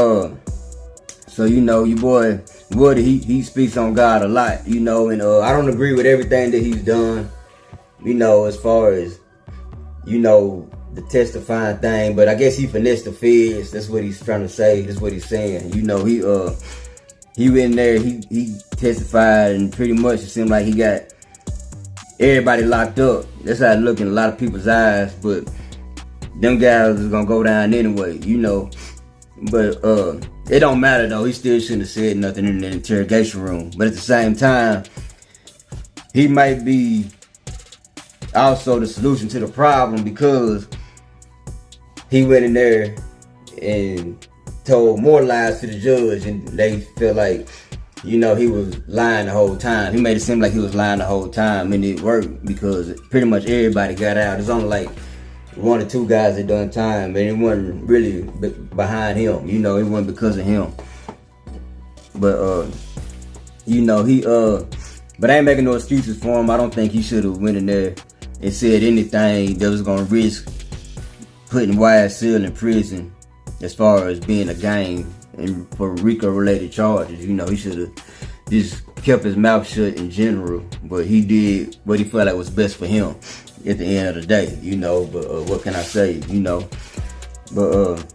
S2: so, you know, your boy Woody, he speaks on God a lot, you know. And I don't agree with everything that he's done, you know, as far as, you know, the testifying thing, but I guess he finessed the feds. That's what he's trying to say. That's what he's saying. You know, he went in there, he testified, and pretty much it seemed like he got everybody locked up. That's how it looked in a lot of people's eyes, but them guys is gonna go down anyway, you know. But it don't matter though. He still shouldn't have said nothing in the interrogation room. But at the same time, he might be also the solution to the problem, because he went in there and told more lies to the judge, and they feel like, you know, he was lying the whole time. He made it seem like he was lying the whole time, and it worked because pretty much everybody got out. There's only like 1 or 2 guys that done time, and it wasn't really behind him. You know, it wasn't because of him. But you know, but I ain't making no excuses for him. I don't think he should have went in there and said anything that was gonna risk putting YSL in prison as far as being a gang and for RICO related charges. You know, he should have just kept his mouth shut in general, but he did what he felt like was best for him at the end of the day, you know. But what can I say, you know? But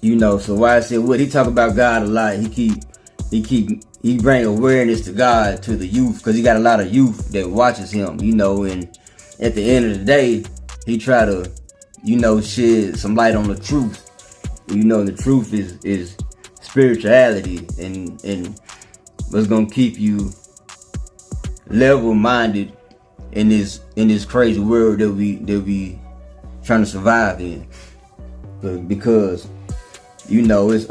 S2: you know, so YSL Wood, he talk about God a lot. He bring awareness to God to the youth, because he got a lot of youth that watches him, you know. And at the end of the day, he try to, you know, shed some light on the truth. You know, the truth is spirituality, and what's gonna keep you level-minded in this crazy world that we trying to survive in. Because, you know, it's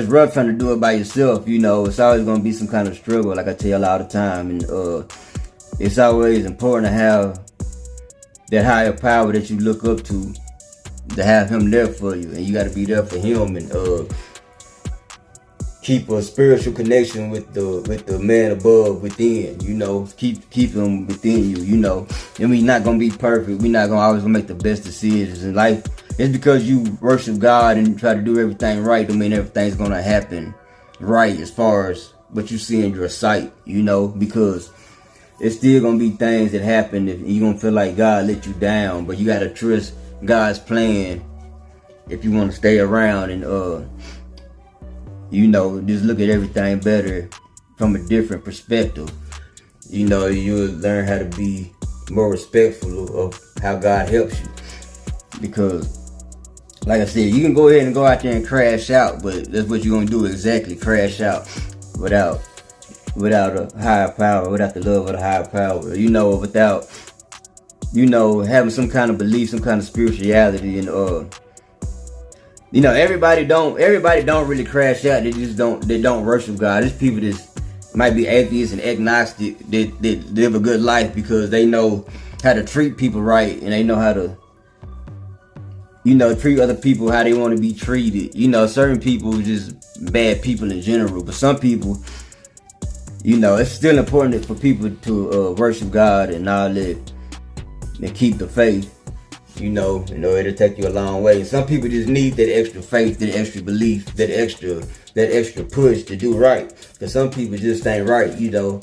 S2: rough trying to do it by yourself. You know, it's always gonna be some kind of struggle, like I tell y'all all the time. And it's always important to have that higher power that you look up to have him there for you, and you got to be there for him, and keep a spiritual connection with the man above within. You know, keep him within you. You know, and we not gonna be perfect. We not gonna always make the best decisions in life. It's because you worship God and try to do everything right, I mean everything's gonna happen right as far as what you see in your sight. You know, because it's still gonna be things that happen if you gonna feel like God let you down, but you gotta trust God's plan if you want to stay around and you know, just look at everything better from a different perspective. You know, you'll learn how to be more respectful of how God helps you. Because, like I said, you can go ahead and go out there and crash out, but that's what you're gonna do exactly, crash out without a higher power, without the love of the higher power. You know, without, you know, having some kind of belief, some kind of spirituality, and you know, everybody don't really crash out. They don't worship God. There's people that might be atheists and agnostic that live a good life because they know how to treat people right, and they know how to, you know, treat other people how they want to be treated. You know, certain people are just bad people in general, but some people, you know, it's still important for people to worship God and all that, and keep the faith. You know, it'll take you a long way. And some people just need that extra faith, that extra belief, that extra push to do right. Because some people just ain't right, you know.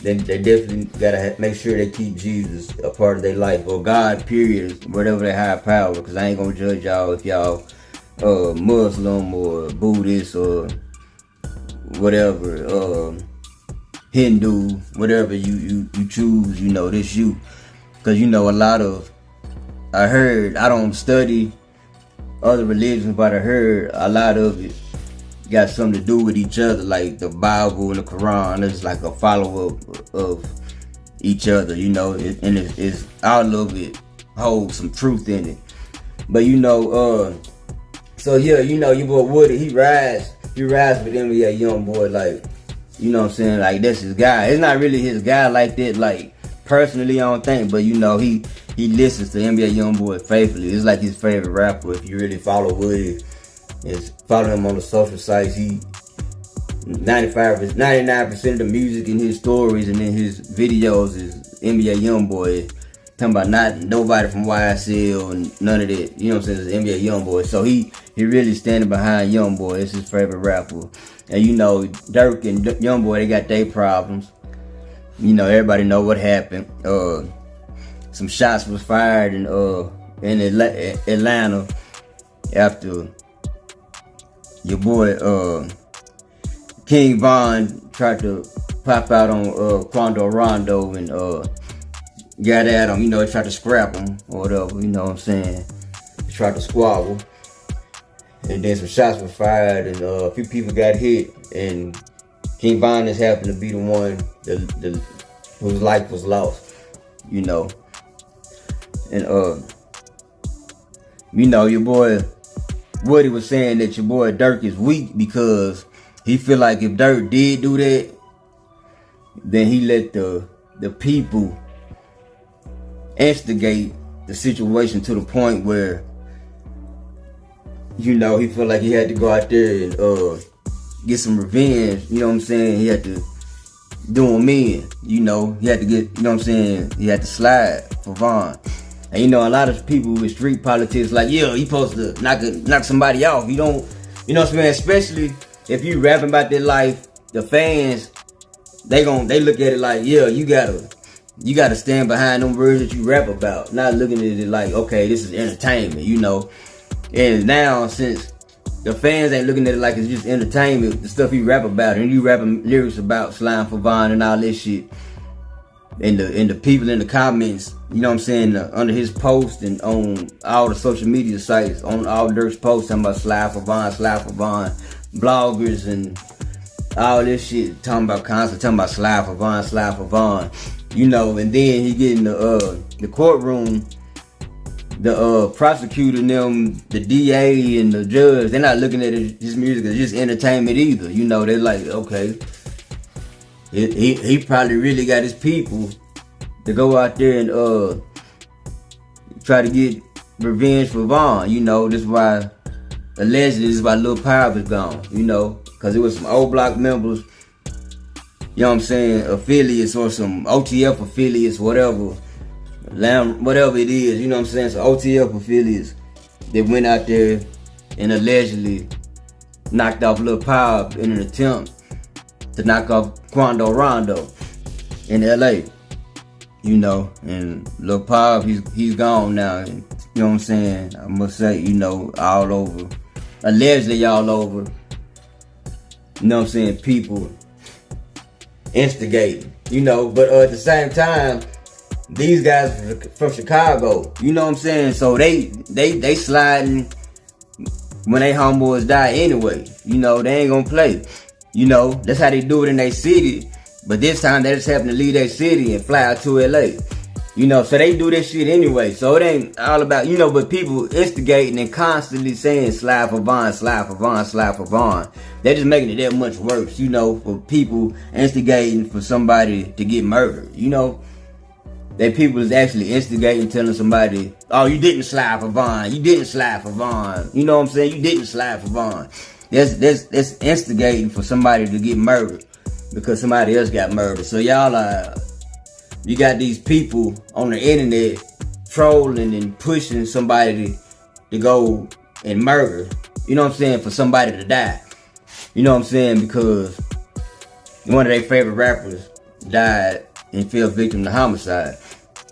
S2: They definitely gotta make sure they keep Jesus a part of their life, or God, period, whatever their higher power. Because I ain't gonna judge y'all if y'all Muslim or Buddhist or whatever, Hindu, whatever you choose. You know, this you. Because you know, a lot of, I don't study other religions, but I heard a lot of it got something to do with each other, like the Bible and the Quran. It's like a follow-up of each other, you know, and it's all of it holds some truth in it. But you know, so yeah, you know, your boy Woody, he rides with NBA YoungBoy, like, you know what I'm saying, like that's his guy. It's not really his guy like that, like personally, I don't think, but you know, he listens to NBA YoungBoy faithfully. It's like his favorite rapper. If you really follow Woody and follow him on the social sites, he 99% of the music in his stories and in his videos is NBA YoungBoy. Talking about nobody from YSL and none of that. You know what I'm saying? It's NBA YoungBoy. So he really standing behind YoungBoy. It's his favorite rapper. And you know, Durk and YoungBoy, they got their problems. You know, everybody know what happened. Some shots was fired in Atlanta after your boy King Von tried to pop out on Quando Rondo and got at him. You know, he tried to scrap him or whatever. You know what I'm saying? He tried to squabble, and then some shots were fired, and a few people got hit, and King Von just happened to be the one whose life was lost. You know. And you know, your boy Woody was saying that your boy Durk is weak because he feel like if Durk did do that, then he let the people instigate the situation to the point where, you know, he feel like he had to go out there and get some revenge. You know what I'm saying? He had to do him in. You know, he had to get, you know what I'm saying? He had to slide for Von. And you know, a lot of people with street politics like, yeah, you supposed to knock somebody off. You don't, you know what I'm saying? Especially if you rapping about their life, the fans, they look at it like, yeah, you gotta stand behind them words that you rap about, not looking at it like, okay, this is entertainment, you know. And now, since the fans ain't looking at it like it's just entertainment, the stuff you rap about, and you rapping lyrics about slime for Von and all this shit, and the people in the comments, you know what I'm saying, under his post and on all the social media sites, on all Durk's posts, talking about slide for Von, bloggers and all this shit, talking about slide for Von, you know. And then he get in the courtroom, the prosecutor and them, the DA and the judge, they're not looking at his music as just entertainment either. You know, they're like, okay, he probably really got his people to go out there and try to get revenge for Von. You know, this is why, allegedly, this is why Lil Power is gone. You know, because it was some old block members, you know what I'm saying, affiliates, or some OTF affiliates, whatever it is, you know what I'm saying, so OTF affiliates that went out there and allegedly knocked off Lil Power in an attempt to knock off Quando Rondo in LA, you know. And Lil Power, he's gone now, and you know what I'm saying, I must say, you know, all over, allegedly all over, you know what I'm saying, people instigating, you know, but at the same time, these guys from Chicago, you know what I'm saying, so they sliding when they homeboys die anyway, you know, they ain't gonna play, you know, that's how they do it in their city, but this time they just happen to leave their city and fly out to LA, you know, so they do this shit anyway, so it ain't all about, you know, but people instigating and constantly saying slide for Vaughn, slide for Vaughn, slide for Vaughn, they're just making it that much worse, you know, for people instigating for somebody to get murdered, you know. That people is actually instigating, telling somebody, oh, you didn't slide for Vaughn. You didn't slide for Vaughn. You know what I'm saying? You didn't slide for Vaughn. That's instigating for somebody to get murdered because somebody else got murdered. So y'all you got these people on the internet trolling and pushing somebody to go and murder. You know what I'm saying? For somebody to die. You know what I'm saying? Because one of their favorite rappers died and fell victim to homicide.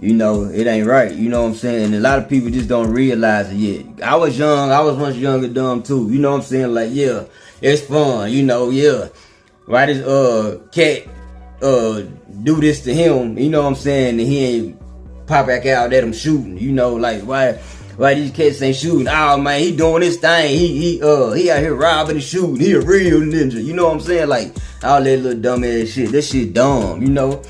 S2: You know, it ain't right. You know what I'm saying? And a lot of people just don't realize it yet. I was young. I was once young and dumb too. You know what I'm saying? Like, yeah, it's fun. You know, yeah. Why does cat do this to him? You know what I'm saying? And he ain't pop back out at him shooting. You know, like why these cats ain't shooting? Oh man, he doing this thing. He out here robbing and shooting. He a real ninja. You know what I'm saying? Like all that little dumb ass shit. That shit dumb. You know.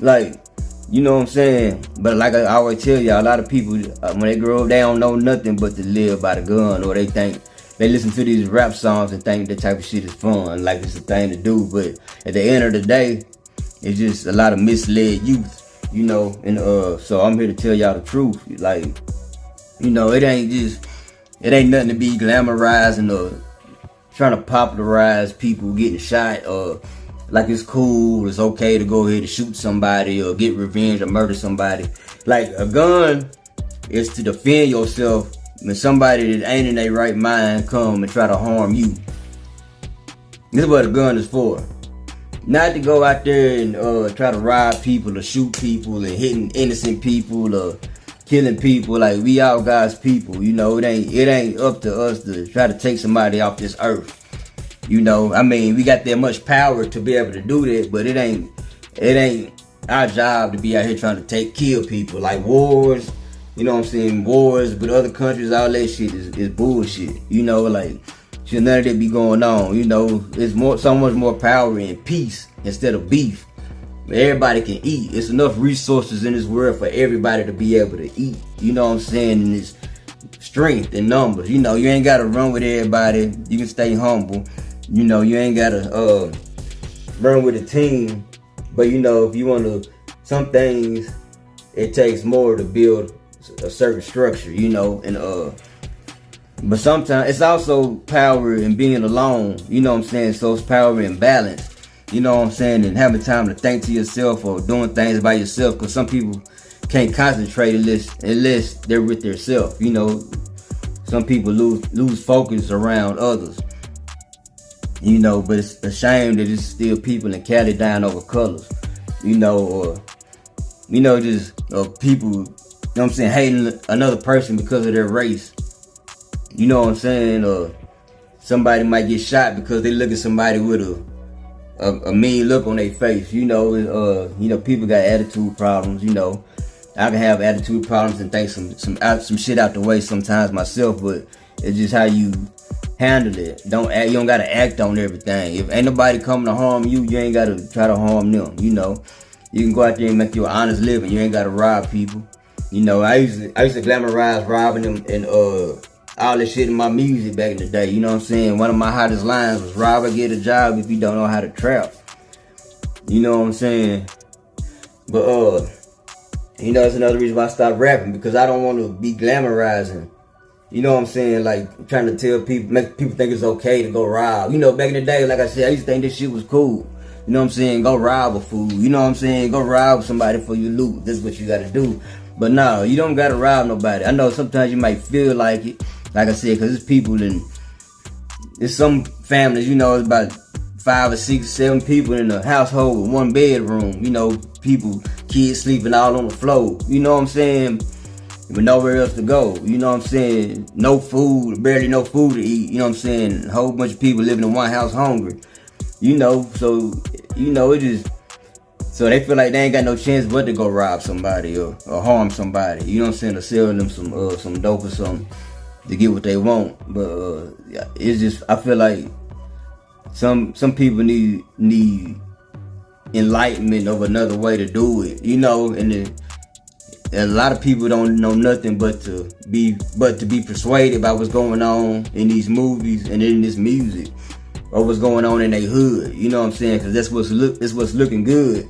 S2: Like, you know what I'm saying? But like I always tell y'all, a lot of people, when they grow up, they don't know nothing but to live by the gun, or they think, they listen to these rap songs and think that type of shit is fun, like it's a thing to do. But at the end of the day, it's just a lot of misled youth, you know, and so I'm here to tell y'all the truth. Like, you know, it ain't nothing to be glamorizing or trying to popularize people getting shot or like it's cool, it's okay to go ahead and shoot somebody or get revenge or murder somebody. Like a gun is to defend yourself when somebody that ain't in their right mind come and try to harm you. This is what a gun is for. Not to go out there and try to rob people or shoot people and hitting innocent people or killing people. Like we all God's people, you know. It ain't up to us to try to take somebody off this earth. You know, I mean, we got that much power to be able to do that, but it ain't our job to be out here trying to kill people. Like wars, you know what I'm saying, wars with other countries, all that shit is bullshit. You know, like, should none of that be going on. You know, it's so much more power in peace instead of beef. Everybody can eat. It's enough resources in this world for everybody to be able to eat. You know what I'm saying? And it's strength in numbers. You know, you ain't got to run with everybody. You can stay humble. You know, you ain't gotta run with a team, but you know, if you want to, some things it takes more to build a certain structure, you know, and but sometimes it's also power in being alone, you know what I'm saying? So it's power in balance, you know what I'm saying, and having time to think to yourself or doing things by yourself, because some people can't concentrate unless they're with themselves, you know. Some people lose focus around others. You know, but it's a shame that it's still people in Cali dying over colors, you know, or, you know, just people, you know what I'm saying, hating another person because of their race. You know what I'm saying? Or somebody might get shot because they look at somebody with a mean look on their face. You know, people got attitude problems, you know. I can have attitude problems and think some shit out the way sometimes myself, but it's just how you handle it. You don't gotta act on everything. If ain't nobody coming to harm you, you ain't gotta try to harm them. You know, you can go out there and make you an honest living. You ain't gotta rob people. You know, I used to glamorize robbing them and all this shit in my music back in the day. You know what I'm saying? One of my hottest lines was, "Robber, get a job if you don't know how to trap." You know what I'm saying? But you know, it's another reason why I stopped rapping, because I don't want to be glamorizing. You know what I'm saying? Like, trying to tell people, make people think it's okay to go rob. You know, back in the day, like I said, I used to think this shit was cool. You know what I'm saying? Go rob a fool. You know what I'm saying? Go rob somebody for your loot. This is what you gotta do. But no, you don't gotta rob nobody. I know sometimes you might feel like it. Like I said, because it's people and it's some families, you know, it's about 5 or 6 or 7 people in a household with 1 bedroom. You know, kids sleeping all on the floor. You know what I'm saying? with nowhere else to go. You know what I'm saying? No food, barely no food to eat. You know what I'm saying? A whole bunch of people living in one house hungry. You know, so it just. So they feel like they ain't got no chance but to go rob somebody or harm somebody. You know what I'm saying? Or sell them some dope or something to get what they want. But it's just, I feel like some people need enlightenment of another way to do it. You know, and a lot of people don't know nothing but to be persuaded by what's going on in these movies and in this music. Or what's going on in their hood, you know what I'm saying? Because that's what's looking good.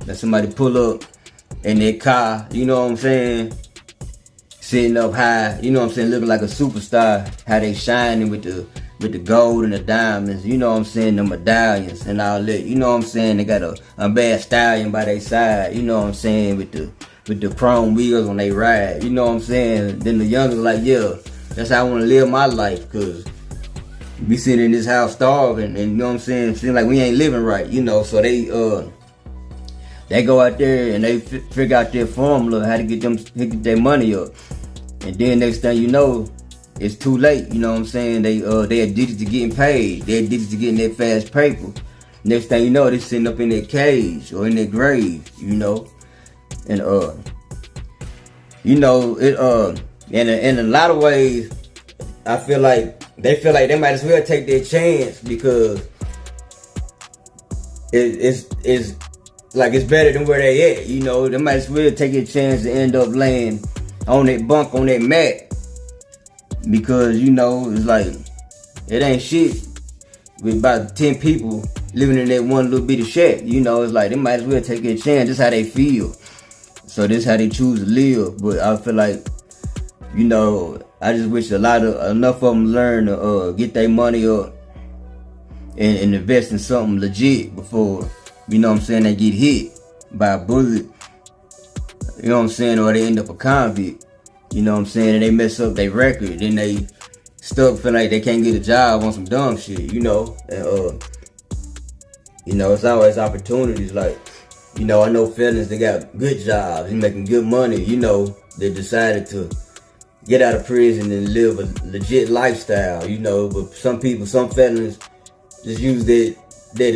S2: That somebody pull up in their car, you know what I'm saying? Sitting up high, you know what I'm saying? Looking like a superstar. How they shining with the gold and the diamonds, you know what I'm saying? The medallions and all that, you know what I'm saying? They got a bad stallion by their side, you know what I'm saying? With the chrome wheels on their ride, you know what I'm saying? Then the youngers like, yeah, that's how I want to live my life, cause we sitting in this house starving, and you know what I'm saying, seem like we ain't living right, you know. So they go out there and they figure out their formula how to get their money up, and then next thing you know, it's too late. You know what I'm saying? They addicted to getting paid. They addicted to getting that fast paper. Next thing you know, they sitting up in their cage or in their grave, you know, and you know it in a lot of ways, I feel like. They feel like they might as well take their chance because it's like it's better than where they at, you know. They might as well take a chance to end up laying on that bunk, on that mat, because you know it's like it ain't shit with about 10 people living in that one little bitty shack. You know, it's like they might as well take a chance. This how they feel, so this how they choose to live. But I feel like, you know, I just wish enough of them learn to get their money up and invest in something legit before, you know what I'm saying, they get hit by a bullet, you know what I'm saying, or they end up a convict, you know what I'm saying, and they mess up their record, then they stuck feeling like they can't get a job on some dumb shit, you know, and you know, it's always opportunities. Like, you know, I know fellas that got good jobs and making good money, you know, they decided to get out of prison and live a legit lifestyle, you know. But some felons just use that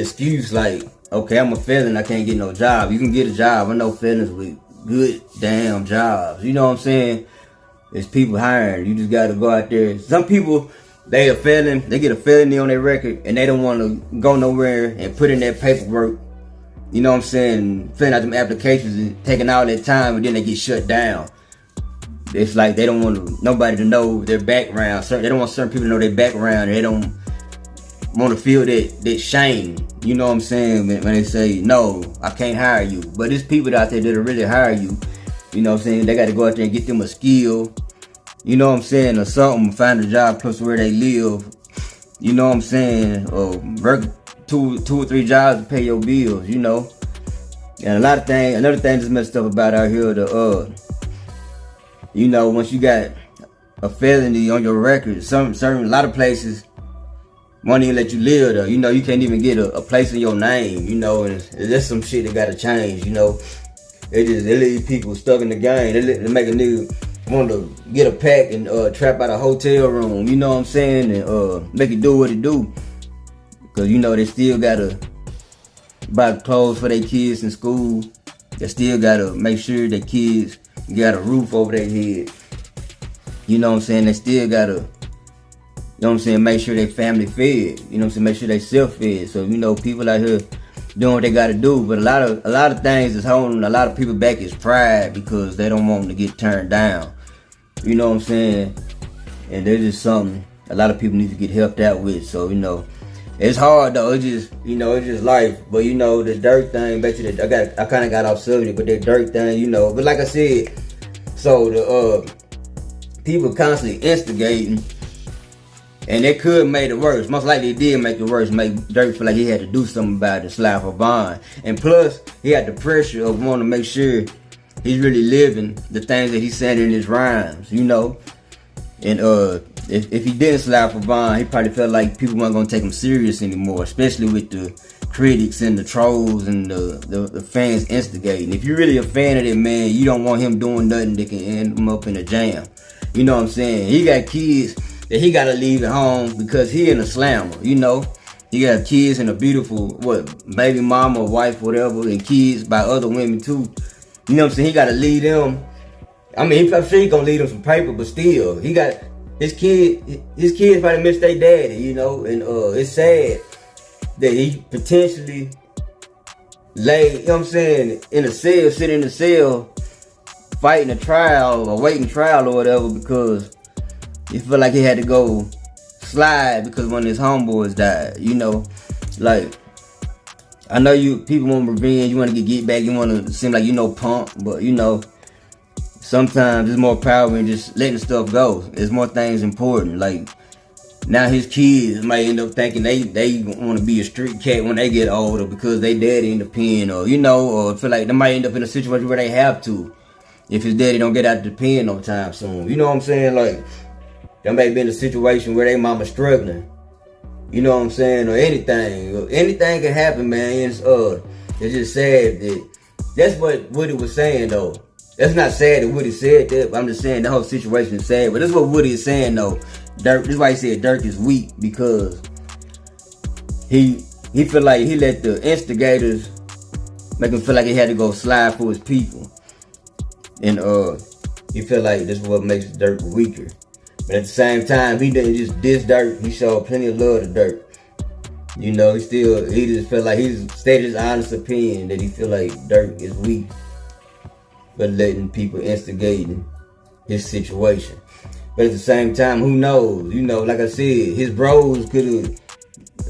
S2: excuse like, okay, I'm a felon, I can't get no job. You can get a job. I know felons with good damn jobs, you know what I'm saying? There's people hiring. You just gotta go out there. Some people, they a felon, they get a felony on their record and they don't want to go nowhere and put in that paperwork, you know what I'm saying, filling out them applications and taking all that time, and then they get shut down. It's like they don't want nobody to know their background. They don't want certain people to know their background. They don't want to feel that shame. You know what I'm saying? When they say, no, I can't hire you. But there's people out there that'll really hire you. You know what I'm saying? They got to go out there and get them a skill. You know what I'm saying? Or something. Find a job close to where they live. You know what I'm saying? Or work two or three jobs to pay your bills, you know? And another thing that's messed up about out here, you know, once you got a felony on your record, a lot of places won't even let you live there. You know, you can't even get a place in your name, you know, and that's some shit that gotta change, you know. They leave people stuck in the game. They make a nigga want to get a pack and trap out a hotel room, you know what I'm saying, and make it do what it do. Cause you know they still gotta buy clothes for their kids in school. They still gotta make sure their kids got a roof over their head. You know what I'm saying? They still gotta, you know what I'm saying, make sure they family fed. You know what I'm saying? Make sure they self fed. So, you know, people out here doing what they gotta do. But a lot of things is holding a lot of people back is pride, because they don't want them to get turned down. You know what I'm saying? And there's just something a lot of people need to get helped out with. So, you know, it's hard though. It's just, you know, it's just life. But you know, the Durk thing, back to I kind of got off subject, but that Durk thing, you know. But like I said, so the people constantly instigating, and they could make it worse. Most likely, they did make it worse. Make Durk feel like he had to do something about it, slap for bond, and plus he had the pressure of wanting to make sure he's really living the things that he's saying in his rhymes, you know. And if he didn't slap for bond, he probably felt like people weren't gonna take him serious anymore, especially with the critics and the trolls and the fans instigating. If you're really a fan of that man, you don't want him doing nothing that can end him up in a jam. You know what I'm saying? He got kids that he gotta leave at home because he in a slammer, you know? He got kids and a beautiful, baby mama, wife, whatever, and kids by other women too. You know what I'm saying? He gotta leave them. I mean, I'm sure he gonna leave them some paper, but still, he got his kids probably miss their daddy, you know? And it's sad that he potentially lay, you know what I'm saying, in a cell, sitting in a cell, fighting a trial or waiting trial or whatever because he felt like he had to go slide because one of his homeboys died, you know? Like, I know people want revenge, you want to get back, you want to seem like you know punk, but you know, sometimes there's more power in just letting stuff go. There's more things important. Like, now his kids might end up thinking they want to be a street cat when they get older because they daddy in the pen, or you know, or feel like they might end up in a situation where they have to if his daddy don't get out the pen no time soon. You know what I'm saying? Like, they may be in a situation where they mama struggling. You know what I'm saying? Or anything can happen, man. It's just sad that that's what Woody was saying though. That's not sad that Woody said that, but I'm just saying the whole situation is sad. But that's what Woody is saying though. Durk, this is why he said Durk is weak, because he feel like he let the instigators make him feel like he had to go slide for his people. And he feel like this is what makes Durk weaker. But at the same time, he didn't just diss Durk, he showed plenty of love to Durk. You know, he just felt like he stated his honest opinion that he feel like Durk is weak for letting people instigating his situation. But at the same time, who knows? You know, like I said, his bros could have,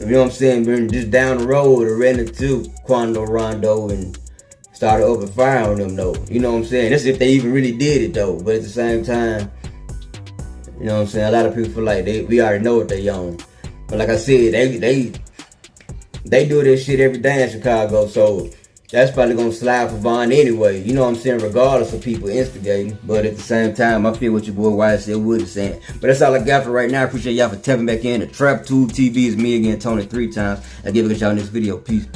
S2: you know what I'm saying, been just down the road or ran into Quando Rondo and started open fire on them though. You know what I'm saying? That's if they even really did it though. But at the same time, you know what I'm saying, a lot of people feel like we already know what they own. But like I said, they do this shit every day in Chicago, so that's probably gonna slide for Vaughn anyway. You know what I'm saying, regardless of people instigating. But at the same time, I feel what your boy YSL Wood is saying. But that's all I got for right now. I appreciate y'all for tapping back in. The Trap Tube TV is me again, Tony, 3 times. I'll give it to y'all in this video. Peace.